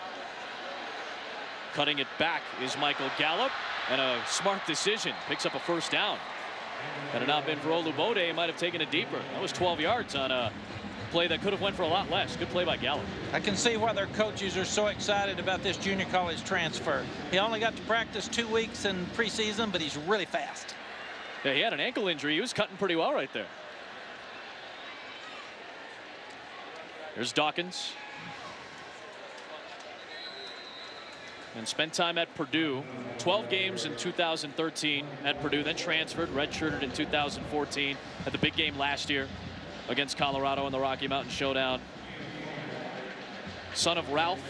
Speaker 1: Cutting it back is Michael Gallup, and a smart decision. Picks up a first down. Had it not been for Olubode, he might have taken it deeper. That was 12 yards on a play that could have went for a lot less. Good play by Gallup.
Speaker 3: I can see why their coaches are so excited about this junior college transfer. He only got to practice 2 weeks in preseason, but he's really fast.
Speaker 1: Yeah, he had an ankle injury. He was cutting pretty well right there. There's Dawkins. And spent time at Purdue. 12 games in 2013 at Purdue, then transferred, redshirted in 2014. Had the big game last year against Colorado in the Rocky Mountain Showdown. Son of Ralph,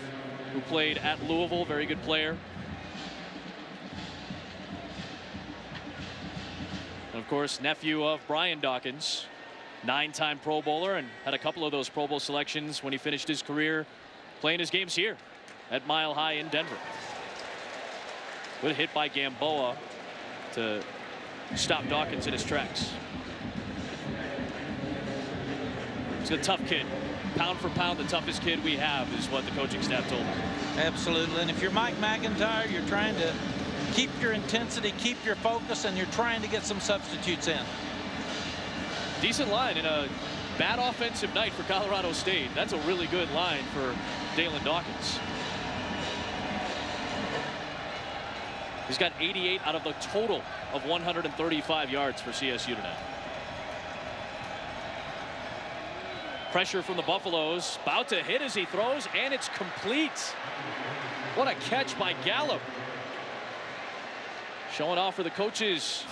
Speaker 1: who played at Louisville, very good player. And of course, nephew of Brian Dawkins, 9-time Pro Bowler, and had a couple of those Pro Bowl selections when he finished his career playing his games here at Mile High in Denver. Good hit by Gamboa to stop Dawkins in his tracks. He's a tough kid. Pound for pound, the toughest kid we have is what the coaching staff told him.
Speaker 3: Absolutely. And if you're Mike McIntyre, you're trying to keep your intensity, keep your focus, and you're trying to get some substitutes in.
Speaker 1: Decent line in a bad offensive night for Colorado State. That's a really good line for Dalen Dawkins. He's got 88 out of the total of 135 yards for CSU tonight. Pressure from the Buffaloes. About to hit as he throws, and it's complete. What a catch by Gallup. Showing off for the coaches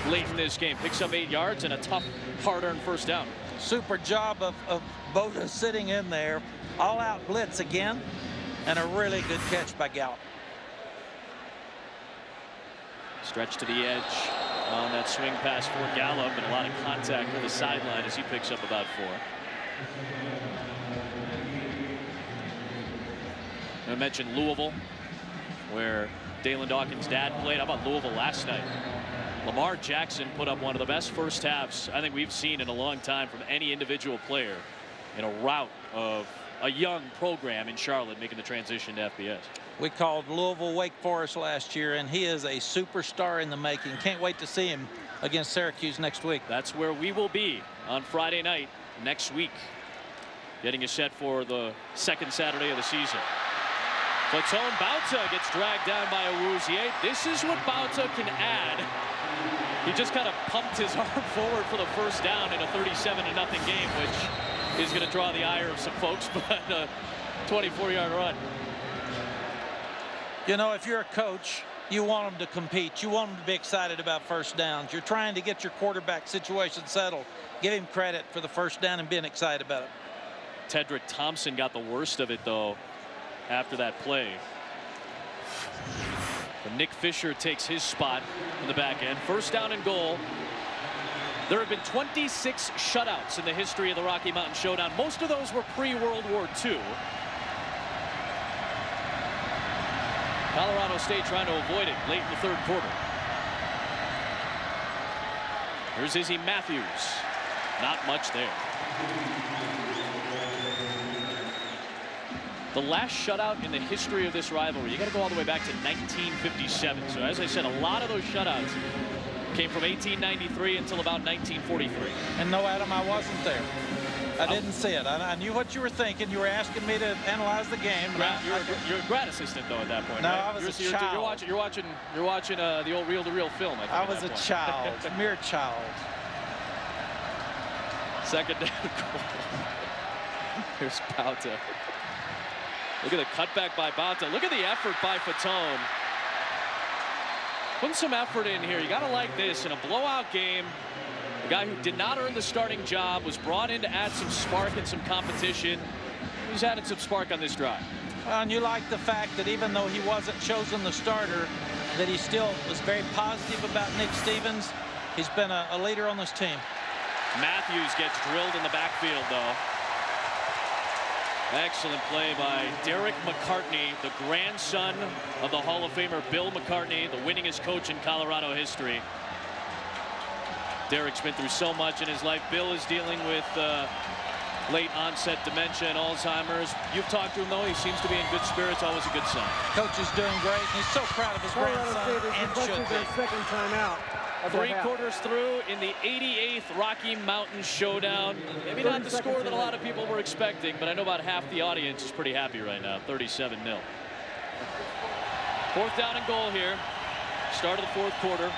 Speaker 1: late in this game. Picks up 8 yards and a tough, hard-earned first down.
Speaker 3: Super job of Boda sitting in there. All-out blitz again, and a really good catch by Gallup.
Speaker 1: Stretch to the edge on that swing pass for Gallup, and a lot of contact with the sideline as he picks up about 4. I mentioned Louisville, where Dalen Dawkins' dad played. How about Louisville last night? Lamar Jackson put up one of the best first halves I think we've seen in a long time from any individual player in a rout of a young program in Charlotte making the transition to FBS.
Speaker 3: We called Louisville Wake Forest last year, and he is a superstar in the making. Can't wait to see him against Syracuse next week.
Speaker 1: That's where we will be on Friday night next week, getting us set for the second Saturday of the season. Fatone Bauta gets dragged down by Awuzie. This is what Bauta can add. He just kind of pumped his arm forward for the first down in a 37-0 game, which is going to draw the ire of some folks, but a 24-yard run.
Speaker 3: You know, if you're a coach, you want them to compete. You want them to be excited about first downs. You're trying to get your quarterback situation settled. Give him credit for the first down and being excited about it.
Speaker 1: Tedrick Thompson got the worst of it, though, after that play. But Nick Fisher takes his spot in the back end. First down and goal. There have been 26 shutouts in the history of the Rocky Mountain Showdown. Most of those were pre-World War II. Colorado State trying to avoid it late in the third quarter. Here's Izzy Matthews. Not much there. The last shutout in the history of this rivalry, you got to go all the way back to 1957. So as I said, a lot of those shutouts came from 1893 until about 1943.
Speaker 3: And no, Adam, I wasn't there. I didn't see it. I knew what you were thinking. You were asking me to analyze the game.
Speaker 1: You're a grad assistant though at that point.
Speaker 3: No,
Speaker 1: right?
Speaker 3: I was a child.
Speaker 1: You're watching the old reel-to-reel film.
Speaker 3: I was a child, a mere child.
Speaker 1: Second down goal. Here's Bauta. Look at the cutback by Bauta. Look at the effort by Fatone. Putting some effort in here. You got to like this in a blowout game. A guy who did not earn the starting job was brought in to add some spark and some competition. He's added some spark on this drive.
Speaker 3: And you like the fact that even though he wasn't chosen the starter, that he still was very positive about Nick Stevens. He's been a leader on this team.
Speaker 1: Matthews gets drilled in the backfield, though. Excellent play by Derek McCartney, the grandson of the Hall of Famer Bill McCartney, the winningest coach in Colorado history. Derek's been through so much in his life. Bill is dealing with late onset dementia and Alzheimer's. You've talked to him, though. He seems to be in good spirits. Always a good sign.
Speaker 3: Coach is doing great. He's so proud of his grandson, and should be.
Speaker 4: Second time out.
Speaker 1: 3 quarters through in the 88th Rocky Mountain Showdown. Maybe not the score that a lot of people were expecting, but I know about half the audience is pretty happy right now. 37-0. 4th down and goal here. Start of the 4th quarter.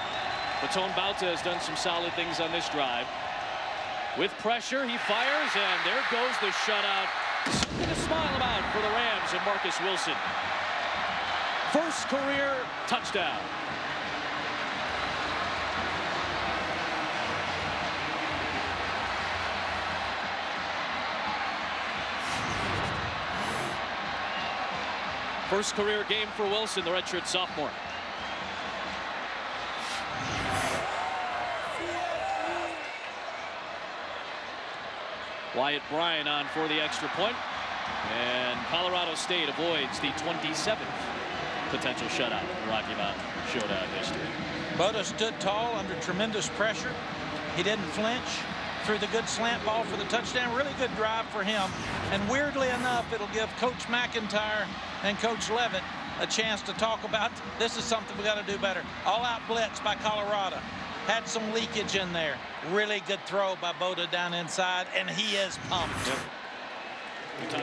Speaker 1: Baton Bauta has done some solid things on this drive. With pressure, he fires, and there goes the shutout. Something to smile about for the Rams and Marcus Wilson. First career touchdown. First career game for Wilson, the redshirt sophomore. Wyatt Bryan on for the extra point, and Colorado State avoids the 27th potential shutout in Rocky Mountain Showdown history.
Speaker 3: Boda stood tall under tremendous pressure. He didn't flinch. Threw the good slant ball for the touchdown. Really good drive for him. And weirdly enough, it'll give Coach McIntyre and Coach Levitt a chance to talk about this is something we got to do better. All-out blitz by Colorado. Had some leakage in there. Really good throw by Boda down inside, and he is pumped.
Speaker 1: Yep.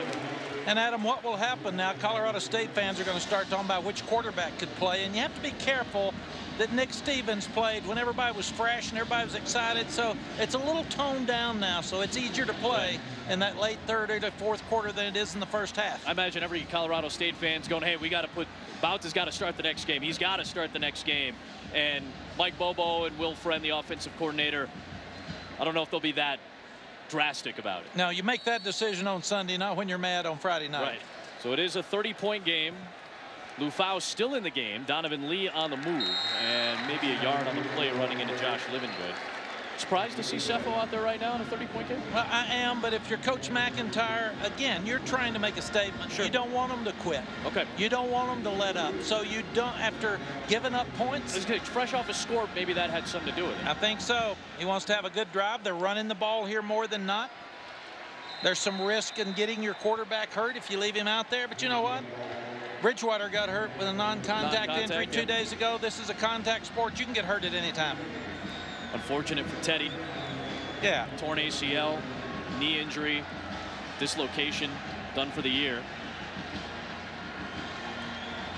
Speaker 3: And Adam, what will happen now? Colorado State fans are going to start talking about which quarterback could play, and you have to be careful that Nick Stevens played when everybody was fresh and everybody was excited. So it's a little toned down now, so it's easier to play in that late third or fourth quarter than it is in the first half.
Speaker 1: I imagine every Colorado State fan's going, hey, we got to put Bauta's got to start the next game. He's got to start the next game. And Mike Bobo and Will Friend, the offensive coordinator, I don't know if they'll be that drastic about it.
Speaker 3: No, you make that decision on Sunday, not when you're mad on Friday night.
Speaker 1: Right. So it is a 30-point game. Liufao still in the game. Donovan Lee on the move, and maybe a yard on the play running into Josh Livengood. Surprised to see Sefo out there right now in a 30-point game?
Speaker 3: Well, I am, but if you're Coach McIntyre, again, you're trying to make a statement. Sure. You don't want them to quit.
Speaker 1: Okay.
Speaker 3: You don't want them to let up. So you don't, after giving up points.
Speaker 1: Fresh off a score, maybe that had something to do with it.
Speaker 3: I think so. He wants to have a good drive. They're running the ball here more than not. There's some risk in getting your quarterback hurt if you leave him out there. But you know what? Bridgewater got hurt with a non-contact injury 2 days ago. This is a contact sport. You can get hurt at any time.
Speaker 1: Unfortunate for Teddy.
Speaker 3: Yeah.
Speaker 1: Torn ACL, knee injury, dislocation, done for the year.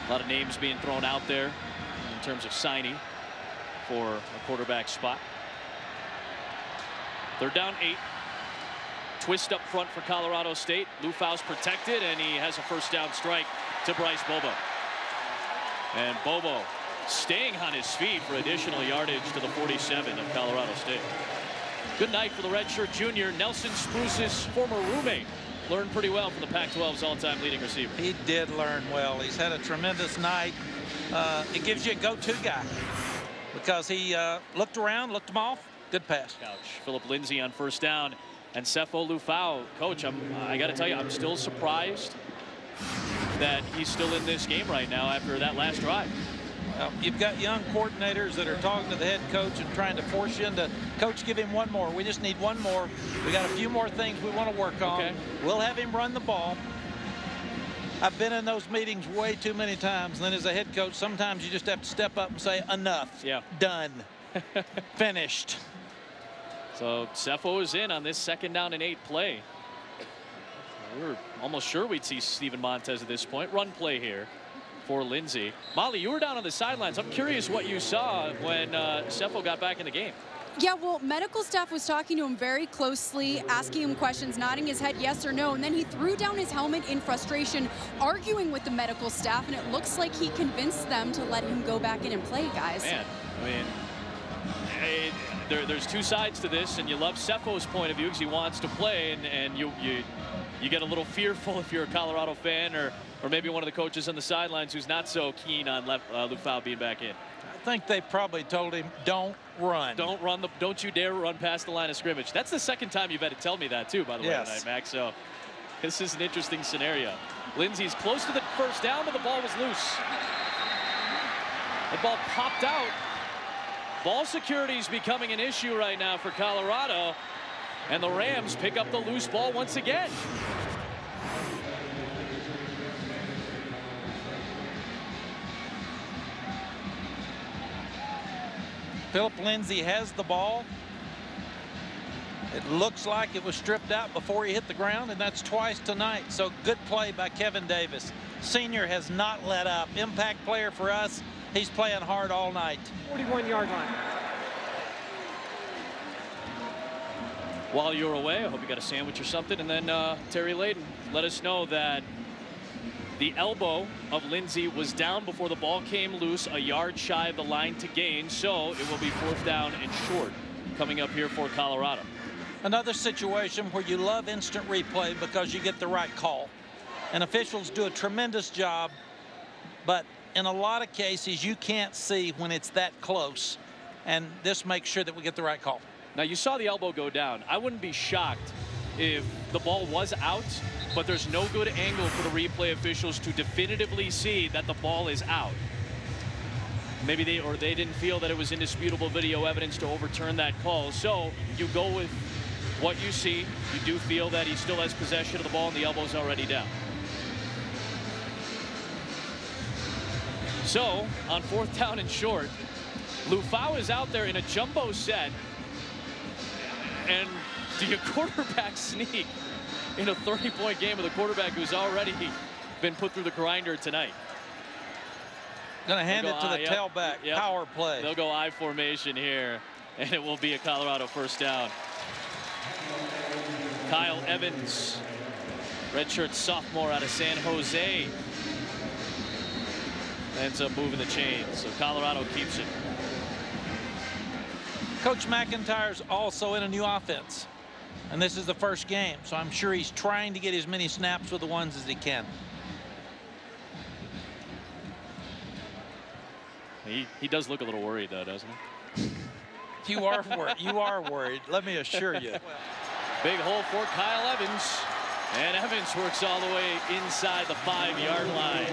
Speaker 1: A lot of names being thrown out there in terms of signing for a quarterback spot. They're down 8. Twist up front for Colorado State. Liufao's protected, and he has a first down strike to Bryce Bobo. And Bobo staying on his feet for additional yardage to the 47 of Colorado State. Good night for the redshirt junior. Nelson Spruce's former roommate learned pretty well from the Pac-12's all-time leading receiver.
Speaker 3: He did learn well. He's had a tremendous night. It gives you a go-to guy because he looked around, looked him off. Good pass.
Speaker 1: Couch. Philip Lindsay on first down. And Sefo Liufao, coach, I got to tell you, I'm still surprised that he's still in this game right now after that last drive.
Speaker 3: You've got young coordinators that are talking to the head coach and trying to force you into, coach, give him one more. We just need one more. We got a few more things we want to work on.
Speaker 1: Okay.
Speaker 3: We'll have him run the ball. I've been in those meetings way too many times. And then as a head coach, sometimes you just have to step up and say, enough.
Speaker 1: Yeah.
Speaker 3: Done. Finished.
Speaker 1: So Sefo is in on this 2nd down and 8 play. We were almost sure we'd see Steven Montez at this point. Run play here for Lindsay. Molly, you were down on the sidelines. I'm curious what you saw when Sefo got back in the game.
Speaker 2: Yeah, well, medical staff was talking to him very closely, asking him questions, nodding his head yes or no, and then he threw down his helmet in frustration, arguing with the medical staff, and it looks like he convinced them to let him go back in and play, guys.
Speaker 1: Man, I mean, there's two sides to this, and you love Sefo's point of view because he wants to play, and you get a little fearful if you're a Colorado fan or maybe one of the coaches on the sidelines who's not so keen on Liufao being back in.
Speaker 3: I think they probably told him, don't run.
Speaker 1: Don't you dare run past the line of scrimmage. That's the 2nd time you've had to tell me that too, by the way, tonight, Max. So this is an interesting scenario. Lindsay's close to the first down, but the ball was loose. The ball popped out. Ball security is becoming an issue right now for Colorado, and the Rams pick up the loose ball once again.
Speaker 3: Philip Lindsay has the ball. It looks like it was stripped out before he hit the ground, and that's twice tonight. So good play by Kevin Davis. Senior has not let up. Impact player for us. He's playing hard all night.
Speaker 4: 41-yard line.
Speaker 1: While you're away, I hope you got a sandwich or something. And then Terry Layden let us know that the elbow of Lindsey was down before the ball came loose, a yard shy of the line to gain. So it will be 4th down and short coming up here for Colorado.
Speaker 3: Another situation where you love instant replay because you get the right call. And officials do a tremendous job, but in a lot of cases you can't see when it's that close, and this makes sure that we get the right call.
Speaker 1: Now, you saw the elbow go down. I wouldn't be shocked if the ball was out, but there's no good angle for the replay officials to definitively see that the ball is out. Maybe they didn't feel that it was indisputable video evidence to overturn that call. So you go with what you see. You do feel that he still has possession of the ball and the elbow's already down. So on 4th down and short, Liufao is out there in a jumbo set. And do your quarterback sneak in a 30-point game with a quarterback who's already been put through the grinder tonight?
Speaker 3: Going to hand it to the tailback.
Speaker 1: Yep.
Speaker 3: Power play.
Speaker 1: They'll go I formation here, and it will be a Colorado 1st down. Kyle Evans, redshirt sophomore out of San Jose, ends up moving the chains, so Colorado keeps it.
Speaker 3: Coach McIntyre's also in a new offense, and this is the first game, so I'm sure he's trying to get as many snaps with the ones as he can.
Speaker 1: He does look a little worried, though, doesn't he?
Speaker 3: You are worried. You are worried. Let me assure you.
Speaker 1: Big hole for Kyle Evans, and Evans works all the way inside the 5-yard line.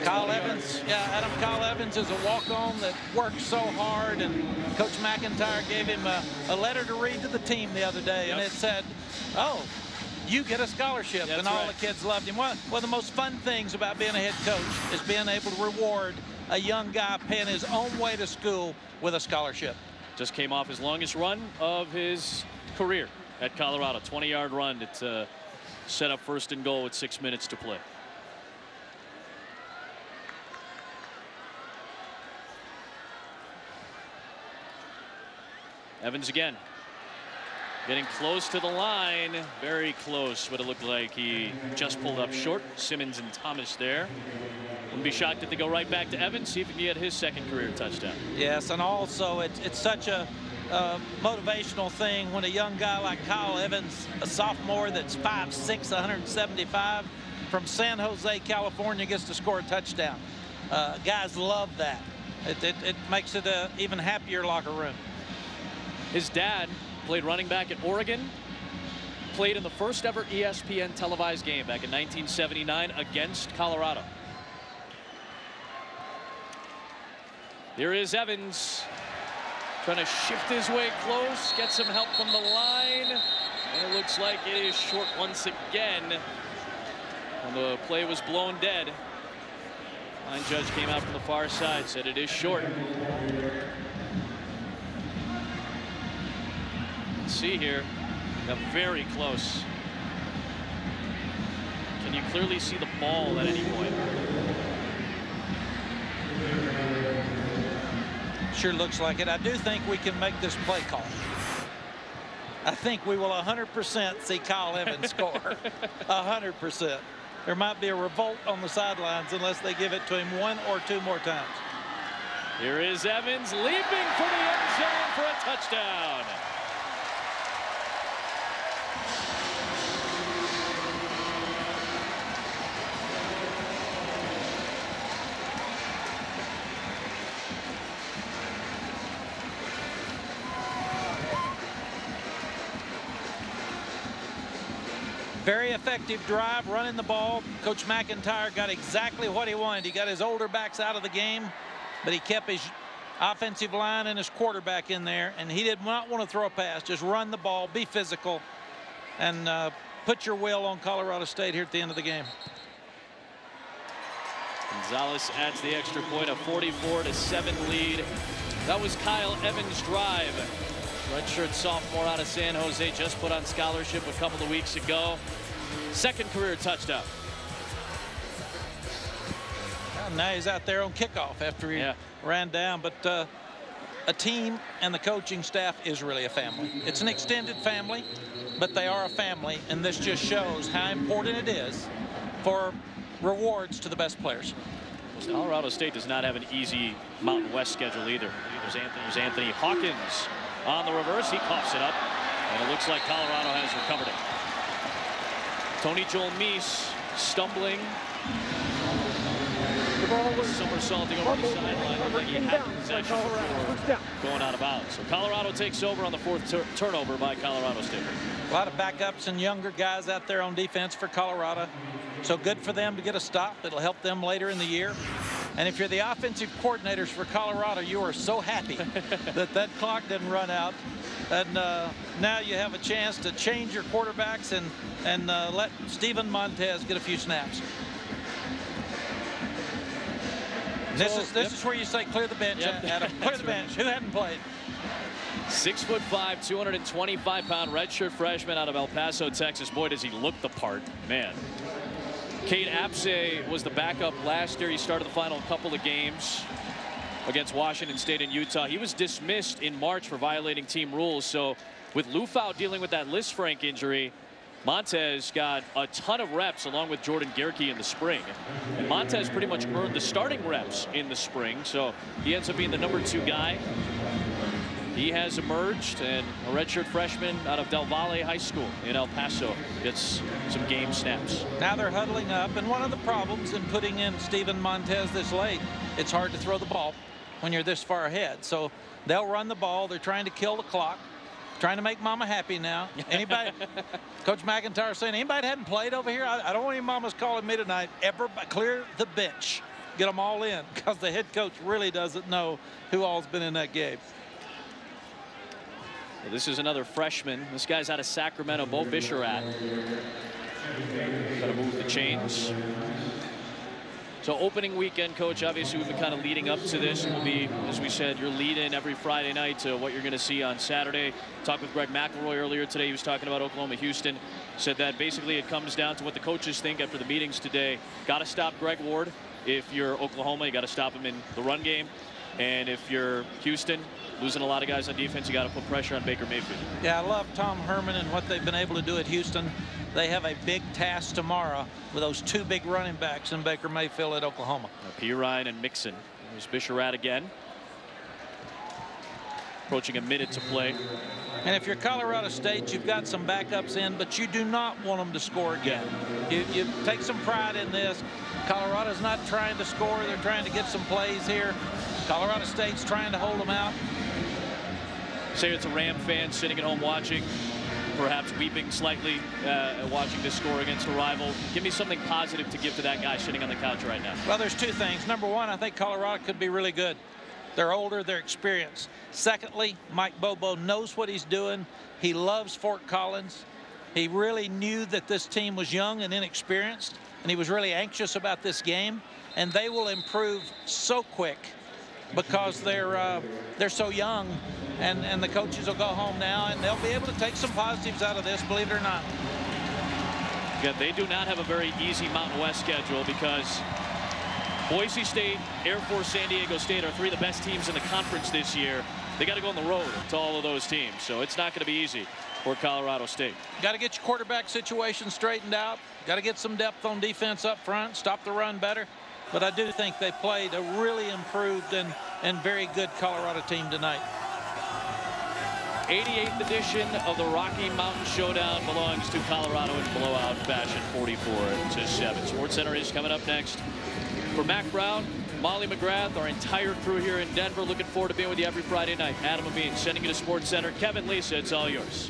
Speaker 3: Kyle Evans, Kyle Evans is a walk-on that works so hard, and Coach McIntyre gave him a letter to read to the team the other day, and it said, "Oh, you get a scholarship." That's and all the kids loved him. One of the most fun things about being a head coach is being able to reward a young guy paying his own way to school with a scholarship.
Speaker 1: Just came off his longest run of his career at Colorado, 20-yard run to set up 1st and goal with 6 minutes to play. Evans again, getting close to the line, very close, but it looked like he just pulled up short. Simmons and Thomas there. Wouldn't be shocked if they go right back to Evans, see if he can get his 2nd career touchdown.
Speaker 3: Yes, and also it's such a motivational thing when a young guy like Kyle Evans, a sophomore that's 5'6", 175, from San Jose, California, gets to score a touchdown. Guys love that. It makes it an even happier locker room.
Speaker 1: His dad played running back at Oregon, played in the first ever ESPN televised game back in 1979 against Colorado. Here is Evans trying to shift his way close, get some help from the line, and it looks like it is short once again. And the play was blown dead. Line judge came out from the far side, said it is short. See here, they're very close. Can you clearly see the ball at any point?
Speaker 3: Sure looks like it. I do think we can make this play call. I think we will 100% see Kyle Evans score. 100%. There might be a revolt on the sidelines unless they give it to him 1 or 2 more times.
Speaker 1: Here is Evans leaping for the end zone for a touchdown.
Speaker 3: Very effective drive, running the ball. Coach McIntyre got exactly what he wanted. He got his older backs out of the game, but he kept his offensive line and his quarterback in there, and he did not want to throw a pass. Just run the ball, be physical, and put your will on Colorado State here at the end of the game.
Speaker 1: Gonzalez adds the extra point, a 44-7 lead. That was Kyle Evans' drive. Redshirt sophomore out of San Jose, just put on scholarship a couple of weeks ago. 2nd career touchdown.
Speaker 3: Well, now he's out there on kickoff after he ran down. But a team and the coaching staff is really a family. It's an extended family, but they are a family, and this just shows how important it is for rewards to the best players.
Speaker 1: Colorado State does not have an easy Mountain West schedule either. There's Anthony Hawkins on the reverse. He coughs it up, and it looks like Colorado has recovered it. Tony Joel Meese stumbling, somersaulting over the sideline. Looked like he had possession before going out of bounds. So Colorado takes over on the fourth turnover by Colorado State.
Speaker 3: A lot of backups and younger guys out there on defense for Colorado. So good for them to get a stop. It'll help them later in the year. And if you're the offensive coordinators for Colorado, you are so happy that that clock didn't run out. And now you have a chance to change your quarterbacks and let Steven Montez get a few snaps. This is where you say clear the bench, Adam. Clear the bench. Who hadn't played?
Speaker 1: 6'5", 225-pound redshirt freshman out of El Paso, Texas. Boy, does he look the part, man. Cade Apse was the backup last year. He started the final couple of games against Washington State and Utah. He was dismissed in March for violating team rules. So with Liufao dealing with that Lisfranc injury, Montez got a ton of reps along with Jordan Gerke in the spring. And Montez pretty much earned the starting reps in the spring. So he ends up being the #2 guy. He has emerged, and a redshirt freshman out of Del Valle High School in El Paso gets some game snaps.
Speaker 3: Now they're huddling up, and one of the problems in putting in Steven Montez this late, it's hard to throw the ball when you're this far ahead. So they'll run the ball. They're trying to kill the clock, trying to make Mama happy now. Anybody, Coach McIntyre saying, anybody hadn't played over here? I don't want any mamas calling me tonight. Clear the bench. Get them all in, because the head coach really doesn't know who all's been in that game.
Speaker 1: Well, this is another freshman. This guy's out of Sacramento, Bo Bisharat. Got to move the chains. So opening weekend, Coach, obviously we've been kind of leading up to this. It will be, as we said, your lead-in every Friday night to what you're going to see on Saturday. Talked with Greg McElroy earlier today. He was talking about Oklahoma-Houston. Said that basically it comes down to what the coaches think after the meetings today. Got to stop Greg Ward. If you're Oklahoma, you got to stop him in the run game. And if you're Houston, losing a lot of guys on defense, you got to put pressure on Baker Mayfield.
Speaker 3: Yeah, I love Tom Herman and what they've been able to do at Houston. They have a big task tomorrow with those two big running backs in Baker Mayfield at Oklahoma.
Speaker 1: P. Ryan and Mixon. There's Bisharat again. Approaching a minute to play.
Speaker 3: And if you're Colorado State, you've got some backups in, but you do not want them to score again. You take some pride in this. Colorado's not trying to score. They're trying to get some plays here. Colorado State's trying to hold them out.
Speaker 1: Say it's a Ram fan sitting at home watching, perhaps weeping slightly, watching this score against a rival. Give me something positive to give to that guy sitting on the couch right now.
Speaker 3: Well, there's two things. Number one, I think Colorado could be really good. They're older, they're experienced. Secondly, Mike Bobo knows what he's doing. He loves Fort Collins. He really knew that this team was young and inexperienced, and he was really anxious about this game. And they will improve so quick because they're so young, and the coaches will go home now, and they'll be able to take some positives out of this, believe it or not.
Speaker 1: Yeah, they do not have a very easy Mountain West schedule because Boise State, Air Force, San Diego State are three of the best teams in the conference this year. They got to go on the road to all of those teams, so it's not going to be easy for Colorado State.
Speaker 3: Got to get your quarterback situation straightened out. Got to get some depth on defense up front, stop the run better. But I do think they played a really improved and very good Colorado team tonight.
Speaker 1: 88th edition of the Rocky Mountain Showdown belongs to Colorado in blowout fashion, 44-7. SportsCenter is coming up next. For Mac Brown, Molly McGrath, our entire crew here in Denver, looking forward to being with you every Friday night. Adam Amin sending you to SportsCenter. Kevin, Lisa, it's all yours.